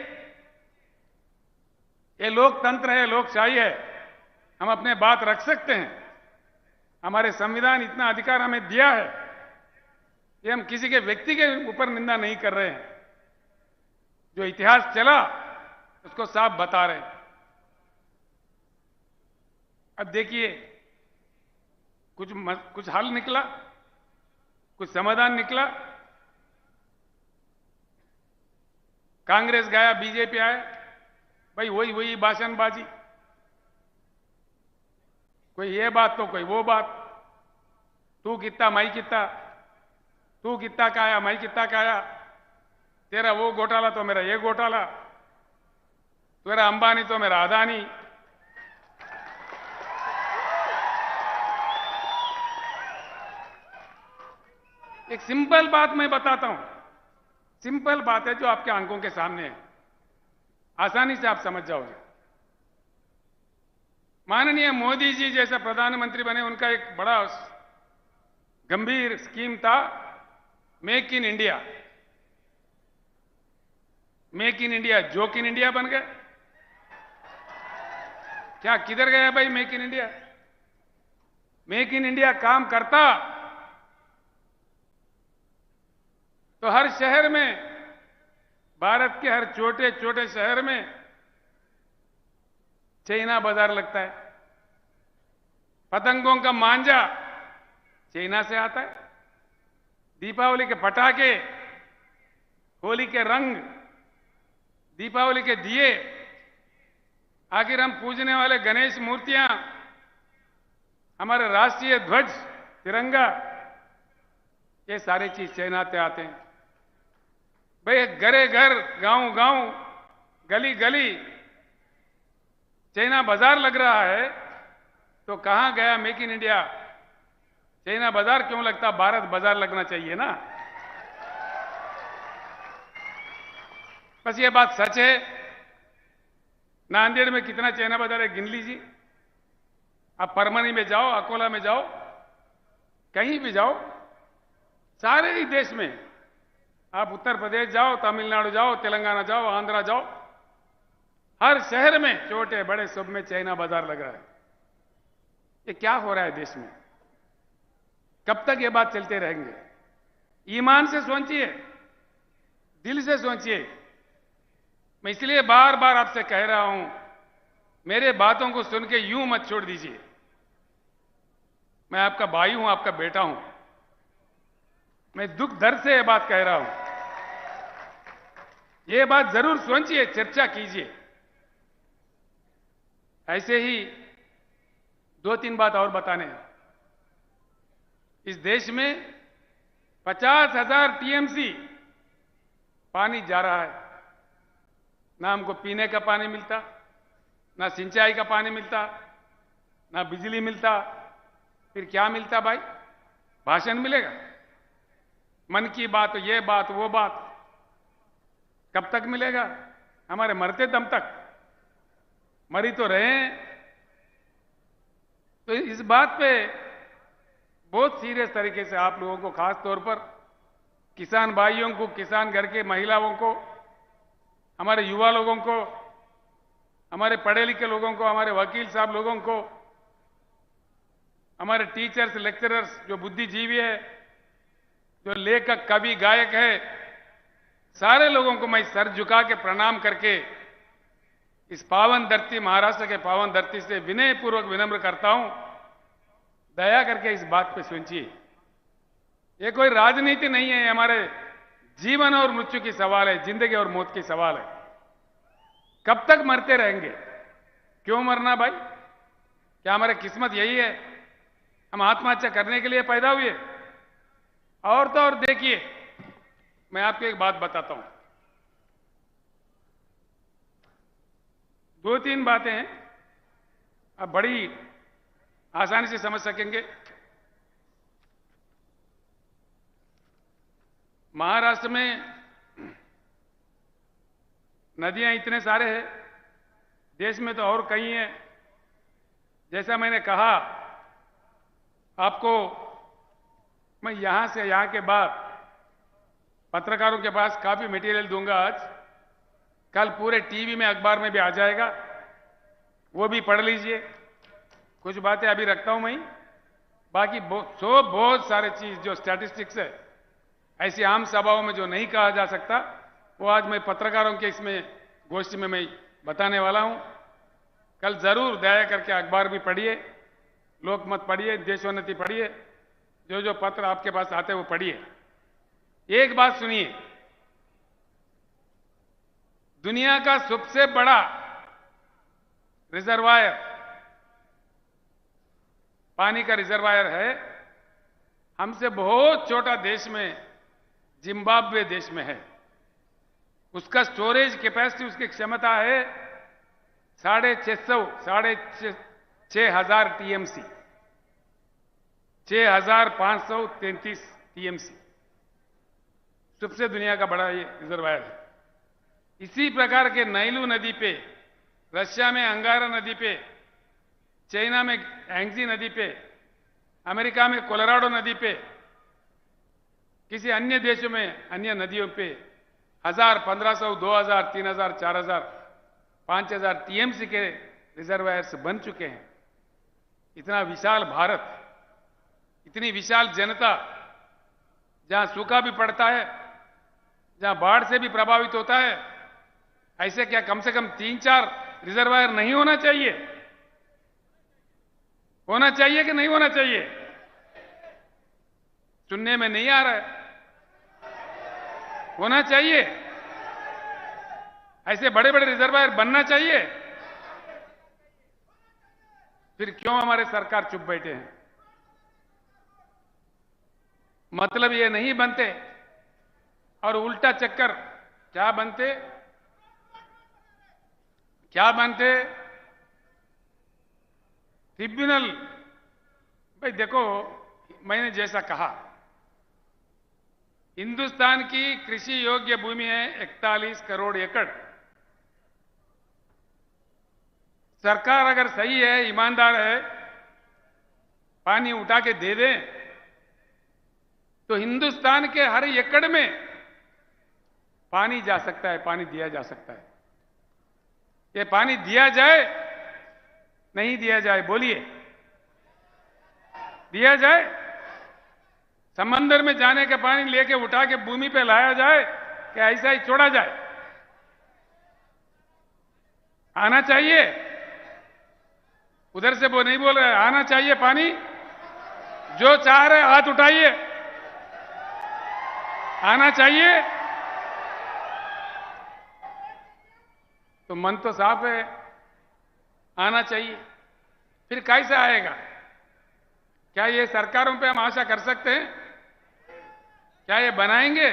ये लोकतंत्र है, लोकशाही है, हम अपने बात रख सकते हैं। हमारे संविधान इतना अधिकार हमें दिया है, ये हम किसी के व्यक्ति के ऊपर निंदा नहीं कर रहे हैं। जो इतिहास चला उसको साफ बता रहे हैं। अब देखिए, कुछ हल निकला, कुछ समाधान निकला। कांग्रेस गया, बीजेपी आया, भाई वही भाषणबाजी, कोई ये बात तो कोई वो बात। तू कितना मैं कितना, तू कितना का आया मैं कितना का आया, तेरा वो घोटाला तो मेरा ये घोटाला, तेरा अंबानी तो मेरा अदानी। एक सिंपल बात मैं बताता हूं, सिंपल बात है जो आपके आंखों के सामने है, आसानी से आप समझ जाओगे। माननीय मोदी जी जैसे प्रधानमंत्री बने, उनका एक बड़ा गंभीर स्कीम था make in India. Make in India joke in India बन गए। क्या किधर गया भाई make in India? Make in India काम करता तो हर शहर में, भारत के हर छोटे छोटे शहर में चाइना बाजार लगता है। पतंगों का मांझा चाइना से आता है। दीपावली के पटाखे, होली के रंग, दीपावली के दिए, आखिर हम पूजने वाले गणेश मूर्तियां, हमारे राष्ट्रीय ध्वज तिरंगा, ये सारी चीज चाइना से आते हैं। भाई घरे घर, गांव गांव, गली गली चाइना बाजार लग रहा है, तो कहां गया मेक इन इंडिया? चाइना बाजार क्यों लगता? भारत बाजार लगना चाहिए ना। बस ये बात सच है। नांदेड़ में कितना चाइना बाजार है गिन लीजिए। आप परमनी में जाओ, अकोला में जाओ, कहीं भी जाओ, सारे ही देश में, आप उत्तर प्रदेश जाओ, तमिलनाडु जाओ, तेलंगाना जाओ, आंध्रा जाओ, हर शहर में छोटे बड़े सब में चाइना बाजार लग रहा है। ये क्या हो रहा है देश में? कब तक ये बात चलते रहेंगे? ईमान से सोचिए, दिल से सोचिए। मैं इसलिए बार बार आपसे कह रहा हूं, मेरे बातों को सुन के यूं मत छोड़ दीजिए। मैं आपका भाई हूं, आपका बेटा हूं। मैं दुख दर्द से ये बात कह रहा हूं। ये बात जरूर सोचिए, चर्चा कीजिए। ऐसे ही 2-3 बात और बताने हैं। इस देश में 50,000 टीएमसी पानी जा रहा है। ना हमको पीने का पानी मिलता, ना सिंचाई का पानी मिलता, ना बिजली मिलता। फिर क्या मिलता भाई? भाषण मिलेगा, मन की बात, ये बात, वो बात। कब तक मिलेगा? हमारे मरते दम तक। मरी तो रहे हैं। तो इस बात पे बहुत सीरियस तरीके से आप लोगों को, खास तौर पर किसान भाइयों को, किसान घर के महिलाओं को, हमारे युवा लोगों को, हमारे पढ़े लिखे लोगों को, हमारे वकील साहब लोगों को, हमारे टीचर्स, लेक्चरर्स जो बुद्धिजीवी है, जो लेखक, कवि, गायक है, सारे लोगों को मैं सर झुका के प्रणाम करके इस पावन धरती, महाराष्ट्र के पावन धरती से विनय पूर्वक विनम्र करता हूं, दया करके इस बात पे सोचिए। ये कोई राजनीति नहीं है, हमारे जीवन और मृत्यु की सवाल है, जिंदगी और मौत की सवाल है। कब तक मरते रहेंगे? क्यों मरना भाई? क्या हमारी किस्मत यही है? हम आत्महत्या करने के लिए पैदा हुए? और तो और देखिए, मैं आपको एक बात बताता हूं। 2-3 बातें हैं, आप बड़ी आसानी से समझ सकेंगे। महाराष्ट्र में नदियां इतने सारे हैं, देश में तो और कई हैं। जैसा मैंने कहा आपको, मैं यहां से यहां के बाद पत्रकारों के पास काफी मटेरियल दूंगा आज। कल पूरे टीवी में, अखबार में भी आ जाएगा, वो भी पढ़ लीजिए। कुछ बातें अभी रखता हूं मैं, बाकी बहुत सारे चीज जो स्टैटिस्टिक्स है, ऐसी आम सभाओं में जो नहीं कहा जा सकता, वो आज मैं पत्रकारों के इसमें गोष्ठी में मैं बताने वाला हूं। कल जरूर दया करके अखबार भी पढ़िए, लोकमत पढ़िए, देशोन्नति पढ़िए, जो जो पत्र आपके पास आते हैं वो पढ़िए। एक बात सुनिए, दुनिया का सबसे बड़ा रिजर्वायर, पानी का रिजर्वायर है, हमसे बहुत छोटा देश में, जिम्बाब्वे देश में है। उसका स्टोरेज कैपेसिटी, उसकी क्षमता है 6,500 टीएमसी, 6,533 टीएमसी। सबसे दुनिया का बड़ा ये रिजर्वायर है। इसी प्रकार के नाइलू नदी पे, रशिया में अंगारा नदी पे, चाइना में एंगजी नदी पे, अमेरिका में कोलोराडो नदी पे, किसी अन्य देशों में अन्य नदियों पे 1000, 1500, 2000, 3000, 4000, 5000 टीएमसी के रिजर्वायर्स बन चुके हैं। इतना विशाल भारत, इतनी विशाल जनता, जहां सूखा भी पड़ता है, जहां बाढ़ से भी प्रभावित होता है, ऐसे क्या कम से कम 3-4 रिजर्वायर नहीं होना चाहिए? होना चाहिए कि नहीं होना चाहिए? सुनने में नहीं आ रहा है। होना चाहिए। ऐसे बड़े बड़े रिजर्वायर बनना चाहिए। फिर क्यों हमारे सरकार चुप बैठे हैं? मतलब ये नहीं बनते, और उल्टा चक्कर क्या बनते? क्या बनते? ट्रिब्यूनल। भाई देखो, मैंने जैसा कहा, हिंदुस्तान की कृषि योग्य भूमि है 41 करोड़ एकड़। सरकार अगर सही है, ईमानदार है, पानी उठा के दे दे तो हिंदुस्तान के हर एकड़ में पानी जा सकता है, पानी दिया जा सकता है। ये पानी दिया जाए नहीं दिया जाए, बोलिए, दिया जाए? समंदर में जाने के पानी लेके उठा के भूमि पे लाया जाए कि ऐसा ही छोड़ा जाए? आना चाहिए। उधर से वो नहीं बोल रहे, आना चाहिए पानी। जो चाह रहे हाथ उठाइए, आना चाहिए। तो मन तो साफ है, आना चाहिए। फिर कैसे आएगा? क्या ये सरकारों पे हम आशा कर सकते हैं? क्या ये बनाएंगे?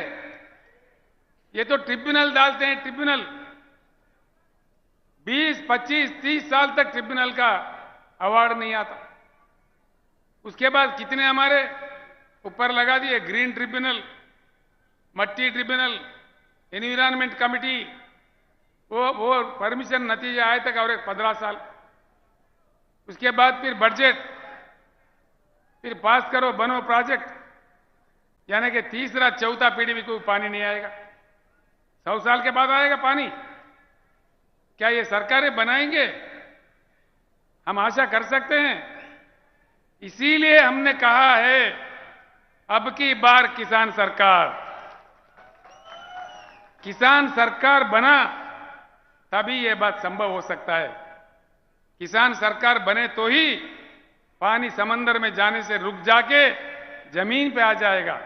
ये तो ट्रिब्यूनल डालते हैं, ट्रिब्यूनल। 20, 25, 30 साल तक ट्रिब्यूनल का अवार्ड नहीं आता। उसके बाद कितने हमारे ऊपर लगा दिए, ग्रीन ट्रिब्यूनल, मट्टी ट्रिब्यूनल, एनवायरमेंट कमिटी, वो परमिशन नतीजे आए तक और 15 साल। उसके बाद फिर बजट, फिर पास करो, बनो प्रोजेक्ट, यानी कि तीसरा चौथा पीढ़ी में कोई पानी नहीं आएगा। 100 साल के बाद आएगा पानी। क्या ये सरकारें बनाएंगे? हम आशा कर सकते हैं? इसीलिए हमने कहा है अब की बार किसान सरकार बना तभी ये बात संभव हो सकता है। किसान सरकार बने तो ही पानी समंदर में जाने से रुक जाके जमीन पे आ जाएगा।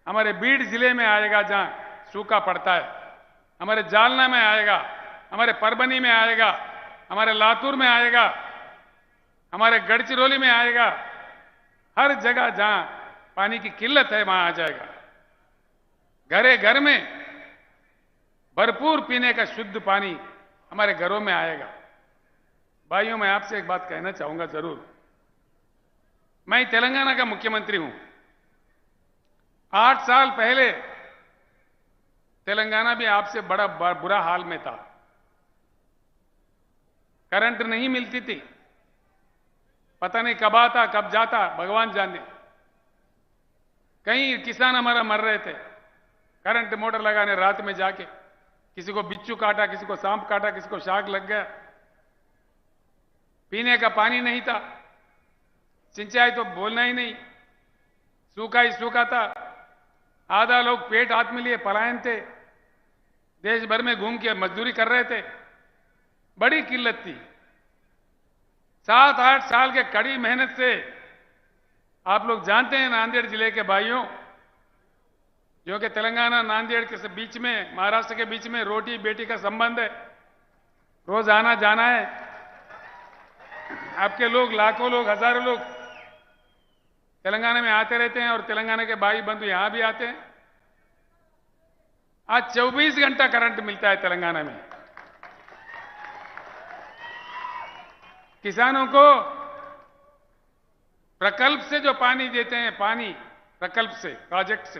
हमारे बीड जिले में आएगा जहां सूखा पड़ता है, हमारे जालना में आएगा, हमारे परभनी में आएगा, हमारे लातूर में आएगा, हमारे गढ़चिरौली में आएगा। हर जगह जहां पानी की किल्लत है वहां आ जाएगा। घरे घर में भरपूर पीने का शुद्ध पानी हमारे घरों में आएगा। भाइयों, मैं आपसे एक बात कहना चाहूंगा जरूर। मैं तेलंगाना का मुख्यमंत्री हूं। 8 साल पहले तेलंगाना भी आपसे बड़ा बुरा हाल में था। करंट नहीं मिलती थी, पता नहीं कब आता कब जाता, भगवान जाने। कई किसान हमारा मर रहे थे करंट मोटर लगाने रात में जाके। किसी को बिच्छू काटा, किसी को सांप काटा, किसी को शाक लग गया। पीने का पानी नहीं था, सिंचाई तो बोलना ही नहीं, सूखा ही सूखा था। आधा लोग पेट हाथ में लिए पलायन थे, देश भर में घूम के मजदूरी कर रहे थे। बड़ी किल्लत थी। 7-8 साल के कड़ी मेहनत से आप लोग जानते हैं, नांदेड़ जिले के भाइयों, जो कि तेलंगाना नांदेड़ के बीच में, महाराष्ट्र के बीच में रोटी बेटी का संबंध है। रोज आना जाना है। आपके लोग, लाखों लोग, हजारों लोग तेलंगाना में आते रहते हैं और तेलंगाना के भाई बंधु यहां भी आते हैं। आज 24 घंटा करंट मिलता है तेलंगाना में। किसानों को प्रकल्प से जो पानी देते हैं, पानी प्रकल्प से, प्रोजेक्ट से,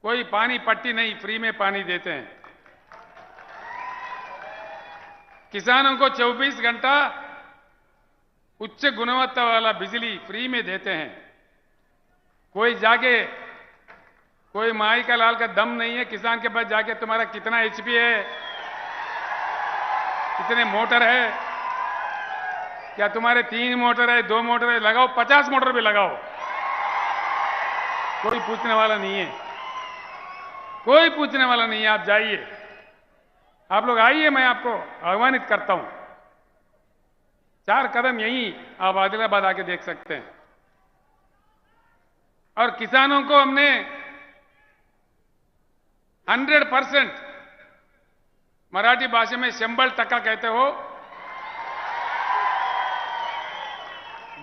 कोई पानी पट्टी नहीं, फ्री में पानी देते हैं। किसानों को 24 घंटा उच्च गुणवत्ता वाला बिजली फ्री में देते हैं। कोई जाके, कोई माई का लाल का दम नहीं है किसान के पास जाके तुम्हारा कितना एचपी है, कितने मोटर है, क्या तुम्हारे 3 मोटर है, 2 मोटर है, लगाओ, 50 मोटर भी लगाओ, कोई पूछने वाला नहीं है। कोई पूछने वाला नहीं है। आप जाइए, आप लोग आइए, मैं आपको आह्वानित करता हूं। 4 कदम यहीं आप आदिलाबाद आके देख सकते हैं। और किसानों को हमने 100% मराठी भाषा में 100% कहते हो,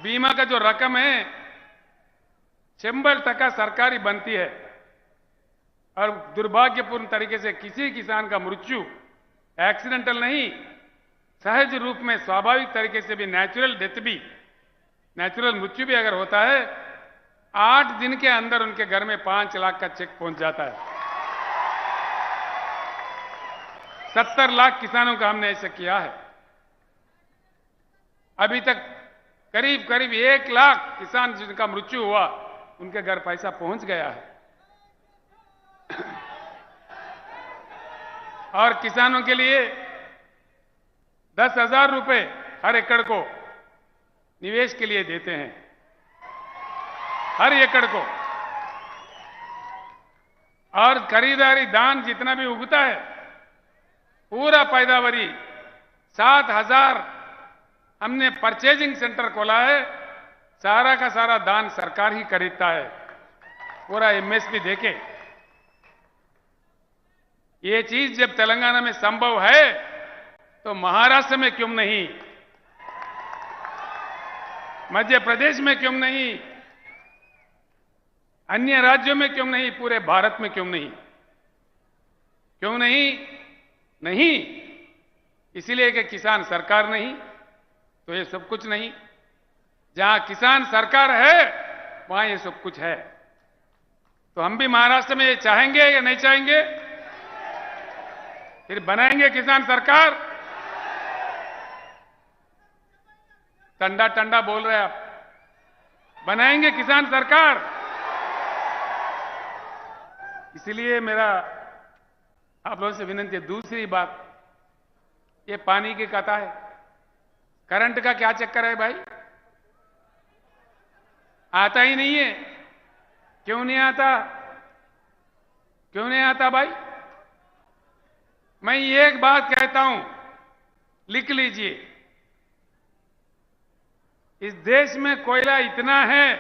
बीमा का जो रकम है 100% सरकारी बनती है। और दुर्भाग्यपूर्ण तरीके से किसी किसान का मृत्यु एक्सीडेंटल नहीं, सहज रूप में स्वाभाविक तरीके से भी, नेचुरल डेथ भी, नेचुरल मृत्यु भी अगर होता है 8 दिन के अंदर उनके घर में 5 लाख का चेक पहुंच जाता है। 70 लाख किसानों का हमने ऐसा किया है। अभी तक करीब करीब 1 लाख किसान जिनका मृत्यु हुआ उनके घर पैसा पहुंच गया है। और किसानों के लिए 10,000 रुपए हर एकड़ को निवेश के लिए देते हैं, हर एकड़ को। और खरीदारी दान जितना भी उगता है पूरा पैदावारी 7,000 हमने परचेजिंग सेंटर खोला है, सारा का सारा दान सरकार ही खरीदता है, पूरा एमएसपी देके। ये चीज जब तेलंगाना में संभव है तो महाराष्ट्र में क्यों नहीं, मध्य प्रदेश में क्यों नहीं, अन्य राज्यों में क्यों नहीं, पूरे भारत में क्यों नहीं? क्यों नहीं? नहीं इसलिए कि किसान सरकार नहीं तो ये सब कुछ नहीं। जहां किसान सरकार है वहां ये सब कुछ है। तो हम भी महाराष्ट्र में ये चाहेंगे या नहीं चाहेंगे? फिर बनाएंगे किसान सरकार? टंडा टंडा बोल रहे आप, बनाएंगे किसान सरकार? इसलिए मेरा आप लोगों से विनती है। दूसरी बात, ये पानी की कथा है, करंट का क्या चक्कर है भाई? आता ही नहीं है। क्यों नहीं आता? क्यों नहीं आता भाई? मैं एक बात कहता हूं, लिख लीजिए। इस देश में कोयला इतना है,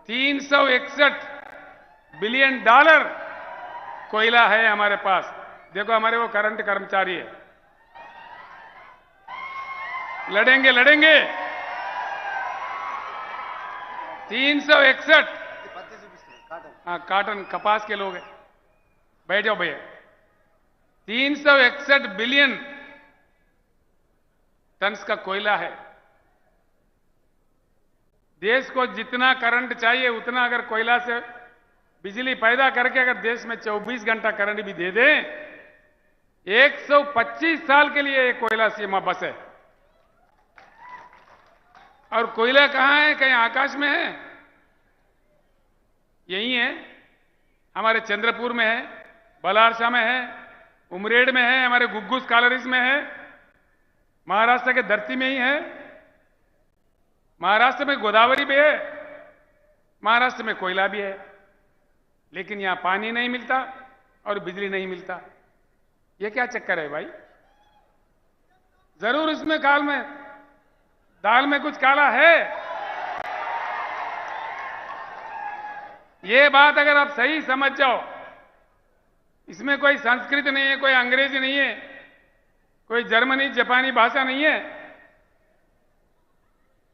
361 बिलियन डॉलर कोयला है हमारे पास। देखो हमारे वो करंट कर्मचारी है, लड़ेंगे लड़ेंगे। 361 काटन कपास के लोग हैं, बैठ जाओ भैया। 361 बिलियन टन्स का कोयला है। देश को जितना करंट चाहिए उतना अगर कोयला से बिजली पैदा करके अगर देश में 24 घंटा करंट भी दे दें, 125 साल के लिए ये कोयला सीमा बस है। और कोयला कहां है? कहीं आकाश में है? यही है, हमारे चंद्रपुर में है, बलारसा में है, उमरेड में है, हमारे गुग्गूस कालरीज में है, महाराष्ट्र के धरती में ही है। महाराष्ट्र में गोदावरी भी है, महाराष्ट्र में कोयला भी है, लेकिन यहां पानी नहीं मिलता और बिजली नहीं मिलता। ये क्या चक्कर है भाई? जरूर इसमें दाल में कुछ काला है। ये बात अगर आप सही समझ जाओ, इसमें कोई संस्कृत नहीं है, कोई अंग्रेजी नहीं है, कोई जर्मनी जापानी भाषा नहीं है।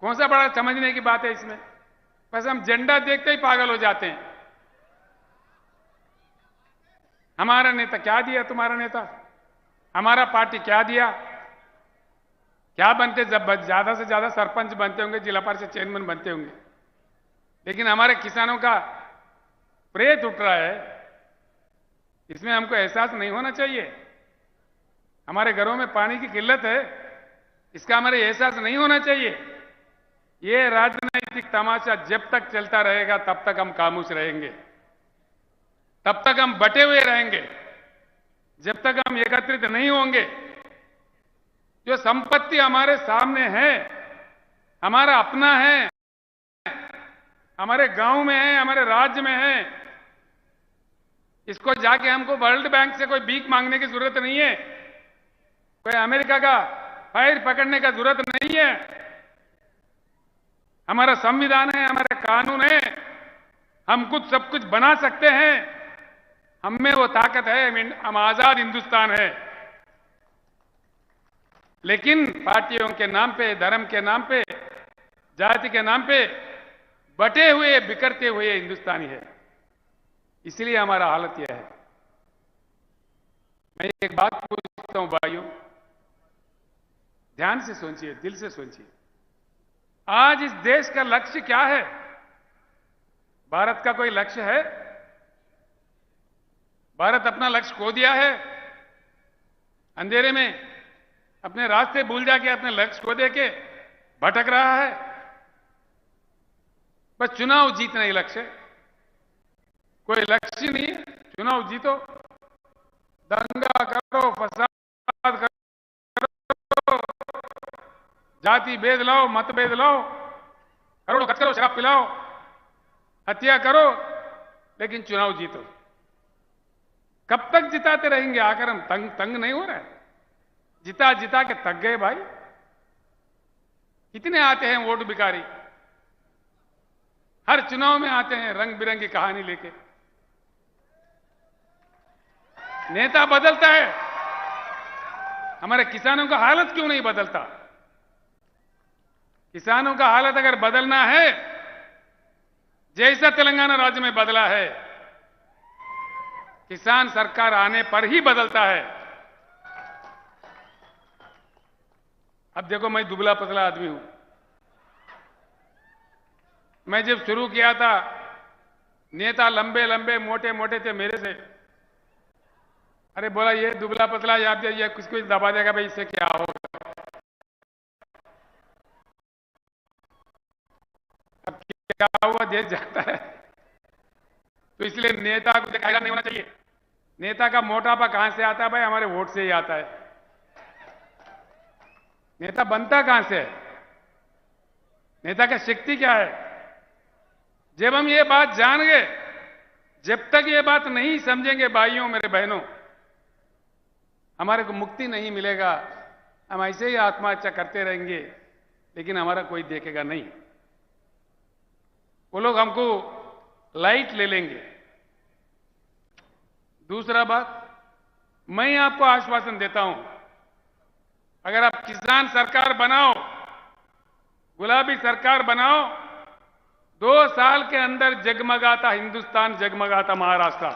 कौन सा बड़ा समझने की बात है इसमें? बस हम झंडा देखते ही पागल हो जाते हैं। हमारा नेता क्या दिया? तुम्हारा नेता हमारा पार्टी क्या दिया? क्या बनते? जब ज्यादा से ज्यादा सरपंच बनते होंगे, जिला परिषद चेयरमैन बनते होंगे, लेकिन हमारे किसानों का प्रेत उठ रहा है। इसमें हमको एहसास नहीं होना चाहिए? हमारे घरों में पानी की किल्लत है, इसका हमारे एहसास नहीं होना चाहिए? ये राजनीतिक तमाशा जब तक चलता रहेगा तब तक हम खामोश रहेंगे, तब तक हम बटे हुए रहेंगे, जब तक हम एकत्रित नहीं होंगे। जो संपत्ति हमारे सामने है, हमारा अपना है, हमारे गांव में है, हमारे राज्य में है, इसको जाके हमको वर्ल्ड बैंक से कोई भीख मांगने की जरूरत नहीं है, कोई अमेरिका का फाइल पकड़ने का जरूरत नहीं है। हमारा संविधान है, हमारे कानून है, हम कुछ सब कुछ बना सकते हैं, हम में वो ताकत है, हम आजाद हिंदुस्तान है। लेकिन पार्टियों के नाम पे, धर्म के नाम पे, जाति के नाम पे बटे हुए, बिखरते हुए हिंदुस्तानी है। इसलिए हमारा हालत यह है। मैं एक बात पूछता हूं भाइयों, ध्यान से सोचिए, दिल से सोचिए। आज इस देश का लक्ष्य क्या है? भारत का कोई लक्ष्य है? भारत अपना लक्ष्य खो दिया है। अंधेरे में अपने रास्ते भूल जाके अपने लक्ष्य खो दे के भटक रहा है। बस चुनाव जीतना ही लक्ष्य है, कोई लक्ष्य नहीं है। चुनाव जीतो, दंगा करो, फसाद करो, जाति भेद लाओ, मतभेद लाओ, करोड़ों खर्च करो, शराब पिलाओ, हत्या करो, लेकिन चुनाव जीतो। कब तक जिताते रहेंगे? आकर हम तंग नहीं हो रहा है? जिता जिता के थक गए भाई। कितने आते हैं वोट भिखारी, हर चुनाव में आते हैं रंग बिरंगी कहानी लेके। नेता बदलता है, हमारे किसानों का हालत क्यों नहीं बदलता? किसानों का हालत अगर बदलना है, जैसा तेलंगाना राज्य में बदला है, किसान सरकार आने पर ही बदलता है। अब देखो, मैं दुबला पतला आदमी हूं। मैं जब शुरू किया था, नेता लंबे लंबे मोटे मोटे थे मेरे से। अरे बोला, ये दुबला पतला याद ये किसको दबा देगा भाई, इससे क्या होगा? अब क्या हुआ, देश जाता है। तो इसलिए नेता को दिखाया नहीं होना चाहिए। नेता का मोटापा कहां से आता है भाई? हमारे वोट से ही आता है। नेता बनता कहां से है? नेता का शक्ति क्या है? जब हम ये बात जान गए, जब तक ये बात नहीं समझेंगे भाइयों मेरे बहनों, हमारे को मुक्ति नहीं मिलेगा। हम ऐसे ही आत्महत्या करते रहेंगे, लेकिन हमारा कोई देखेगा नहीं। वो लोग हमको लाइट ले लेंगे। दूसरा बात, मैं आपको आश्वासन देता हूं, अगर आप किसान सरकार बनाओ, गुलाबी सरकार बनाओ, 2 साल के अंदर जगमगाता हिंदुस्तान, जगमगाता महाराष्ट्र।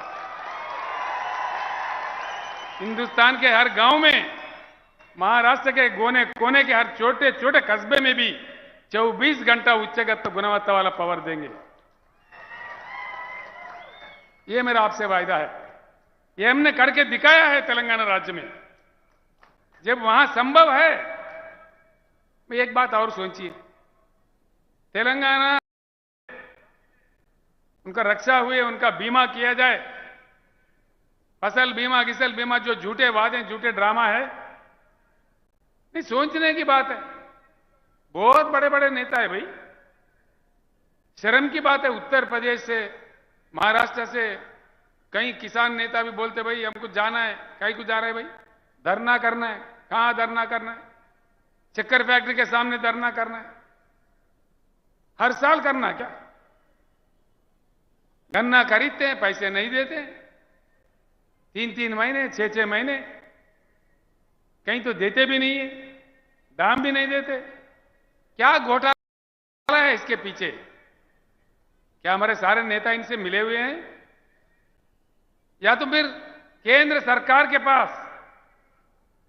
हिंदुस्तान के हर गांव में, महाराष्ट्र के कोने कोने के हर छोटे छोटे कस्बे में भी 24 घंटा उच्चगत गुणवत्ता वाला पावर देंगे। ये मेरा आपसे वायदा है। ये हमने करके दिखाया है तेलंगाना राज्य में। जब वहां संभव है, एक बात और सोचिए, तेलंगाना उनका रक्षा हुए, उनका बीमा किया जाए, फसल बीमा, किसल बीमा, जो झूठे वादे, झूठे ड्रामा है, नहीं सोचने की बात है। बहुत बड़े बड़े नेता है भाई, शर्म की बात है। उत्तर प्रदेश से, महाराष्ट्र से कई किसान नेता भी बोलते भाई हमको जाना है। कहीं को जा रहे भाई? धरना करना है। कहां धरना करना है? शक्कर फैक्ट्री के सामने धरना करना है। हर साल करना है क्या? गन्ना खरीदते हैं, पैसे नहीं देते, 3-3 महीने, 6-6 महीने, कहीं तो देते भी नहीं है, दाम भी नहीं देते। क्या घोटाला है इसके पीछे? क्या हमारे सारे नेता इनसे मिले हुए हैं? या तो फिर केंद्र सरकार के पास,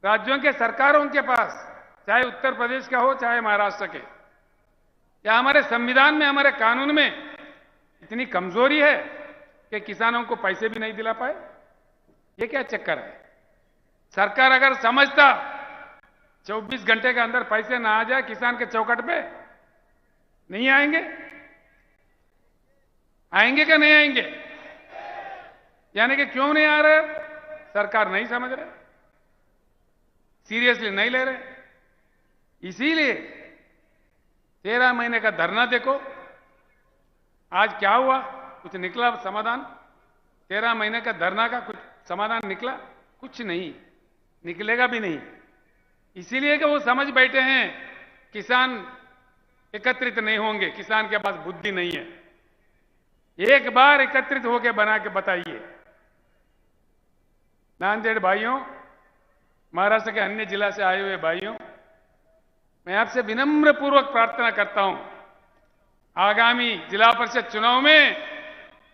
राज्यों के सरकारों के पास, चाहे उत्तर प्रदेश का हो चाहे महाराष्ट्र के, या हमारे संविधान में, हमारे कानून में इतनी कमजोरी है कि किसानों को पैसे भी नहीं दिला पाए? ये क्या चक्कर है? सरकार अगर समझता 24 घंटे के अंदर पैसे ना आ जाए किसान के चौखट पे, नहीं आएंगे? आएंगे क्या नहीं आएंगे? यानी कि क्यों नहीं आ रहे? सरकार नहीं समझ रहे, सीरियसली नहीं ले रहे। इसीलिए 13 महीने का धरना देखो, आज क्या हुआ? कुछ निकला समाधान? 13 महीने का धरना का कुछ समाधान निकला? कुछ नहीं, निकलेगा भी नहीं। इसीलिए कि वो समझ बैठे हैं किसान एकत्रित नहीं होंगे, किसान के पास बुद्धि नहीं है। एक बार एकत्रित होकर बना के बताइए। नांदेड़ भाइयों, महाराष्ट्र के अन्य जिला से आए हुए भाइयों, मैं आपसे विनम्र पूर्वक प्रार्थना करता हूं, आगामी जिला परिषद चुनाव में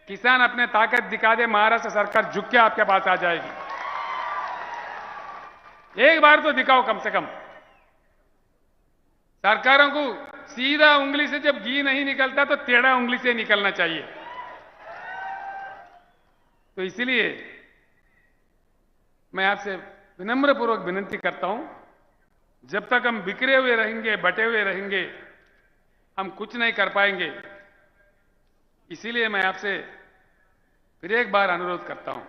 किसान अपने ताकत दिखा दे, महाराष्ट्र सरकार झुक के आपके पास आ जाएगी। एक बार तो दिखाओ कम से कम। सरकारों को सीधा उंगली से जब घी नहीं निकलता तो टेढ़ा उंगली से निकलना चाहिए। तो इसलिए मैं आपसे विनम्रपूर्वक विनती करता हूं, जब तक हम बिखरे हुए रहेंगे, बटे हुए रहेंगे, हम कुछ नहीं कर पाएंगे। इसीलिए मैं आपसे फिर एक बार अनुरोध करता हूं,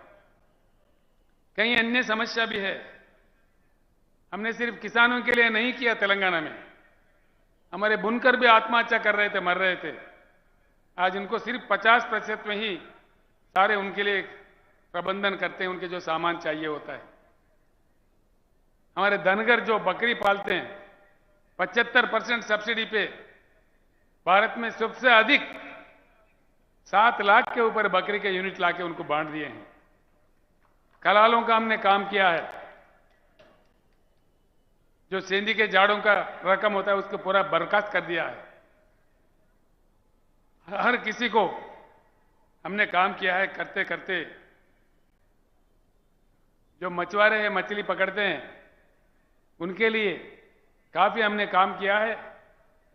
कहीं अन्य समस्या भी है। हमने सिर्फ किसानों के लिए नहीं किया, तेलंगाना में हमारे बुनकर भी आत्महत्या कर रहे थे, मर रहे थे। आज उनको सिर्फ 50% में ही सारे उनके लिए प्रबंधन करते हैं, उनके जो सामान चाहिए होता है। हमारे धनगर जो बकरी पालते हैं, 75% सब्सिडी पे भारत में सबसे अधिक 7 लाख के ऊपर बकरी के यूनिट लाके उनको बांट दिए हैं। कलालों का हमने काम किया है, जो सेंधी के जाड़ों का रकम होता है उसको पूरा बर्खास्त कर दिया है। हर किसी को हमने काम किया है। करते करते जो मछुआरे हैं, मछली पकड़ते हैं, उनके लिए काफी हमने काम किया है।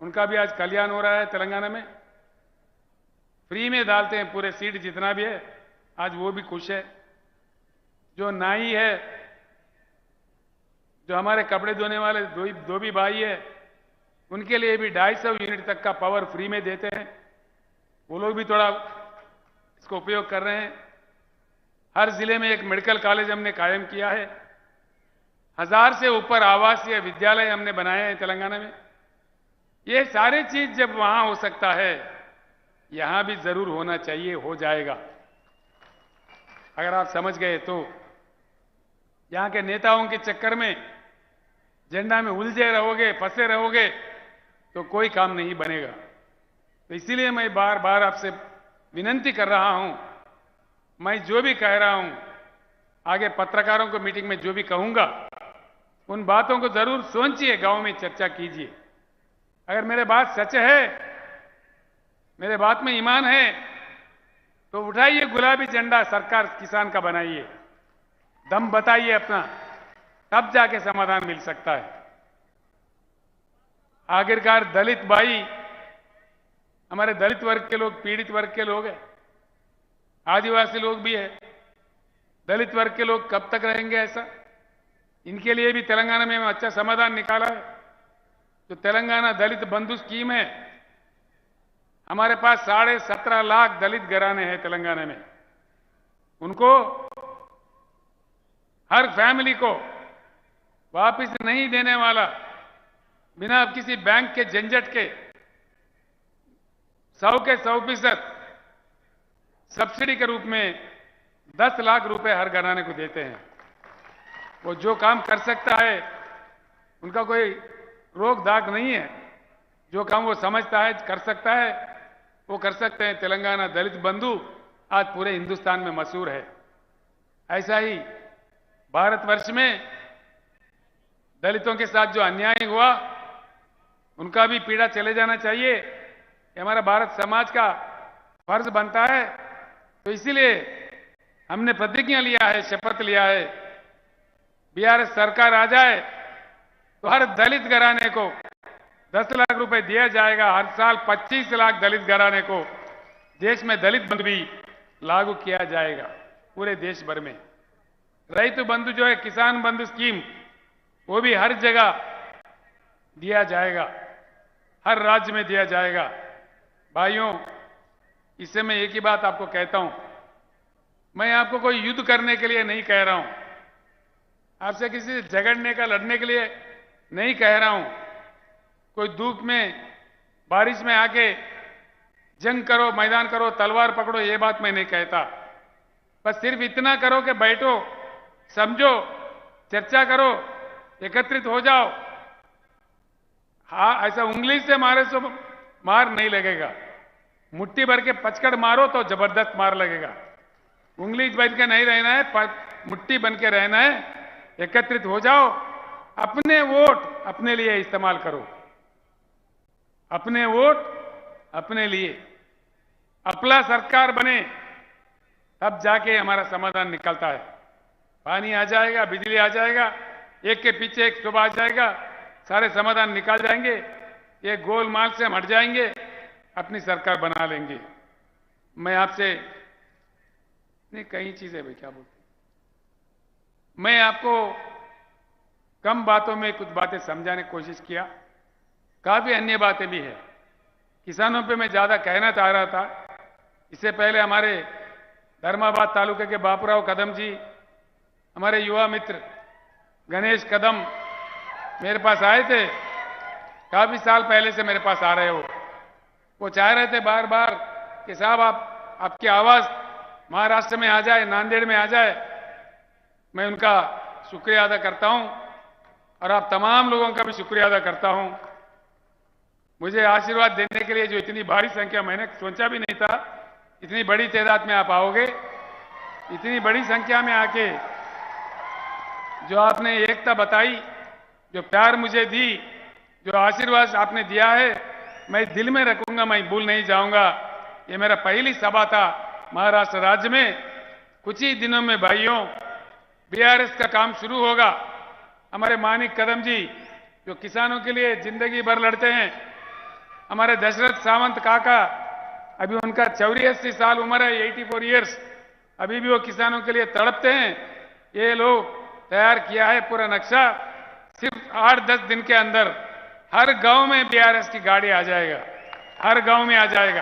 उनका भी आज कल्याण हो रहा है। तेलंगाना में फ्री में डालते हैं पूरे सीड जितना भी है, आज वो भी खुश है। जो नाई है, जो हमारे कपड़े धोने वाले दो भी भाई है, उनके लिए भी 250 यूनिट तक का पावर फ्री में देते हैं। वो लोग भी थोड़ा इसको उपयोग कर रहे हैं। हर जिले में एक मेडिकल कॉलेज हमने कायम किया है। 1000 से ऊपर आवासीय विद्यालय हमने बनाए हैं तेलंगाना में। ये सारी चीज जब वहां हो सकता है, यहां भी जरूर होना चाहिए, हो जाएगा। अगर आप समझ गए तो यहां के नेताओं के चक्कर में झंडा में उलझे रहोगे, फंसे रहोगे, तो कोई काम नहीं बनेगा। तो इसीलिए मैं बार बार आपसे विनती कर रहा हूं, मैं जो भी कह रहा हूं, आगे पत्रकारों को मीटिंग में जो भी कहूंगा, उन बातों को जरूर सोचिए, गांव में चर्चा कीजिए। अगर मेरे बात सच है, मेरे बात में ईमान है, तो उठाइए गुलाबी झंडा, सरकार किसान का बनाइए, दम बताइए अपना, तब जाके समाधान मिल सकता है। आखिरकार दलित भाई, हमारे दलित वर्ग के लोग, पीड़ित वर्ग के लोग हैं, आदिवासी लोग भी है। दलित वर्ग के लोग कब तक रहेंगे ऐसा? इनके लिए भी तेलंगाना में अच्छा समाधान निकाला है। तो तेलंगाना दलित बंधु स्कीम है। हमारे पास 17.5 लाख दलित घराने हैं तेलंगाना में। उनको, हर फैमिली को वापस नहीं देने वाला, बिना किसी बैंक के झंझट के 100% सब्सिडी के रूप में 10 लाख रुपए हर घराने को देते हैं। वो जो काम कर सकता है, उनका कोई रोक दाग नहीं है। जो काम वो समझता है कर सकता है, वो कर सकते हैं। तेलंगाना दलित बंधु आज पूरे हिंदुस्तान में मशहूर है। ऐसा ही भारतवर्ष में दलितों के साथ जो अन्याय हुआ, उनका भी पीड़ा चले जाना चाहिए। ये हमारा भारत समाज का फर्ज बनता है। तो इसीलिए हमने प्रतिज्ञा लिया है, शपथ लिया है, बीआरएस सरकार आ जाए तो हर दलित घराने को 10 लाख रुपए दिया जाएगा। हर साल 25 लाख दलित घराने को देश में दलित बंधु भी लागू किया जाएगा पूरे देश भर में। रैतु बंधु जो है, किसान बंधु स्कीम, वो भी हर जगह दिया जाएगा, हर राज्य में दिया जाएगा। भाइयों, इससे मैं एक ही बात आपको कहता हूं, मैं आपको कोई युद्ध करने के लिए नहीं कह रहा हूं, आपसे किसी से झगड़ने का, लड़ने के लिए नहीं कह रहा हूं। कोई धूप में, बारिश में आके जंग करो, मैदान करो, तलवार पकड़ो, ये बात मैं नहीं कहता। बस सिर्फ इतना करो कि बैठो, समझो, चर्चा करो, एकत्रित हो जाओ। हाँ, ऐसा उंगली से मारे तो मार नहीं लगेगा। मुट्ठी भर के पचकड़ मारो तो जबरदस्त मार लगेगा। उंगली बन के नहीं रहना है, मुट्ठी बन के रहना है। एकत्रित हो जाओ, अपने वोट अपने लिए इस्तेमाल करो, अपने वोट अपने लिए। अपना सरकार बने, तब जाके हमारा समाधान निकलता है। पानी आ जाएगा, बिजली आ जाएगा, एक के पीछे एक सुबह आ जाएगा, सारे समाधान निकाल जाएंगे। ये गोलमाल से हम हट जाएंगे, अपनी सरकार बना लेंगे। मैं आपसे नहीं, कई चीजें भाई क्या बोलते, मैं आपको कम बातों में कुछ बातें समझाने की कोशिश किया, काफी अन्य बातें भी है। किसानों पे मैं ज्यादा कहना चाह रहा था। इससे पहले हमारे धर्माबाद तालुके के बापूराव कदम जी, हमारे युवा मित्र गणेश कदम मेरे पास आए थे, काफी साल पहले से मेरे पास आ रहे हो। वो चाह रहे थे बार बार कि साहब आपकी आवाज महाराष्ट्र में आ जाए, नांदेड़ में आ जाए। मैं उनका शुक्रिया अदा करता हूं और आप तमाम लोगों का भी शुक्रिया अदा करता हूं। मुझे आशीर्वाद देने के लिए जो इतनी भारी संख्या, मैंने सोचा भी नहीं था इतनी बड़ी तादाद में आप आओगे। इतनी बड़ी संख्या में आके जो आपने एकता बताई, जो प्यार मुझे दी, जो आशीर्वाद आपने दिया है, मैं दिल में रखूंगा, मैं भूल नहीं जाऊंगा। ये मेरा पहली सभा था महाराष्ट्र राज्य में। कुछ ही दिनों में भाइयों बीआरएस का काम शुरू होगा। हमारे मानिक कदम जी जो किसानों के लिए जिंदगी भर लड़ते हैं, हमारे दशरथ सावंत काका, अभी उनका 84 साल उम्र है, 84 इयर्स, अभी भी वो किसानों के लिए तड़पते हैं। ये लोग तैयार किया है पूरा नक्शा। सिर्फ 8-10 दिन के अंदर हर गांव में बीआरएस की गाड़ी आ जाएगा, हर गांव में आ जाएगा।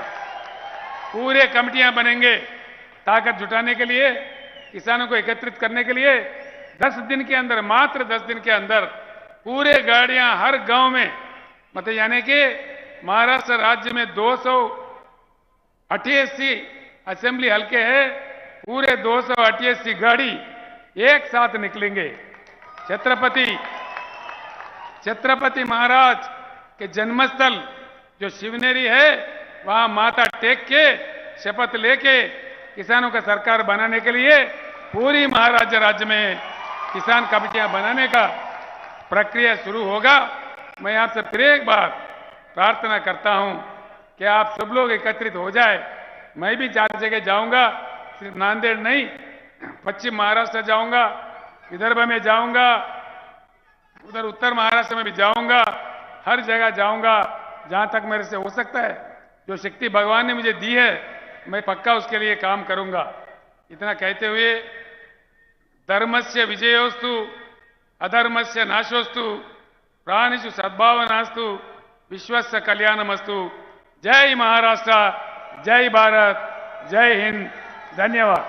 पूरे कमिटियां बनेंगे ताकत जुटाने के लिए, किसानों को एकत्रित करने के लिए। 10 दिन के अंदर, मात्र 10 दिन के अंदर पूरे गाड़ियां हर गांव में, मतलब यानी कि महाराष्ट्र राज्य में 288 असेंबली हल्के हैं, पूरे 288 गाड़ी एक साथ निकलेंगे। छत्रपति महाराज के जन्मस्थल जो शिवनेरी है, वहां माथा टेक के शपथ लेके किसानों का सरकार बनाने के लिए पूरी महाराष्ट्र राज्य में किसान कमेटियां बनाने का प्रक्रिया शुरू होगा। मैं आपसे फिर एक बार प्रार्थना करता हूं कि आप सब लोग एकत्रित हो जाए। मैं भी 4 जगह जाऊंगा, सिर्फ नांदेड़ नहीं, पश्चिम महाराष्ट्र जाऊंगा, विदर्भ में जाऊंगा, उधर उत्तर महाराष्ट्र में भी जाऊंगा, हर जगह जाऊंगा जहां तक मेरे से हो सकता है। जो शक्ति भगवान ने मुझे दी है, मैं पक्का उसके लिए काम करूंगा। इतना कहते हुए, धर्मस्य विजयोस्तु अधर्मस्य नाशोस्तु प्राणिषु सद्भावनास्तु विश्वस्य कल्याणमस्तु। जय महाराष्ट्र, जय भारत, जय हिंद। धन्यवाद।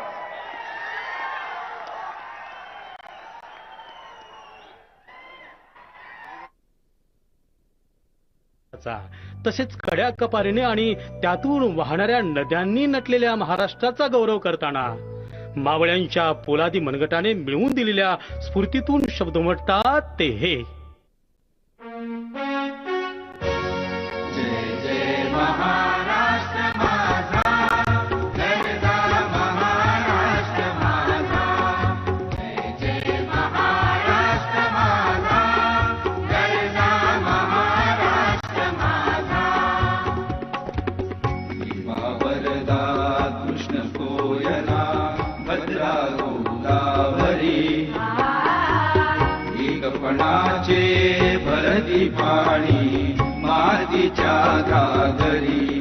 तसेच कड्या कपारीने आणि त्यातून वाहणाऱ्या नद्यांनी नटलेल्या महाराष्ट्राचा गौरव करताना मावळ्यांच्या पोलादी मनगटाने मिळवून दिलेल्या स्फूर्तीतून शब्द उमटतात ते हे. जय जय महाराष्ट्र माझा, गरजा महाराष्ट्र माझा. जय जय महाराष्ट्र माझा, गरजा महाराष्ट्र माझा. भीमा वरदा कृष्ण कोयना भद्रा गोदावरी, एकपणाचे भरती पाणी मातीच्या घागरी.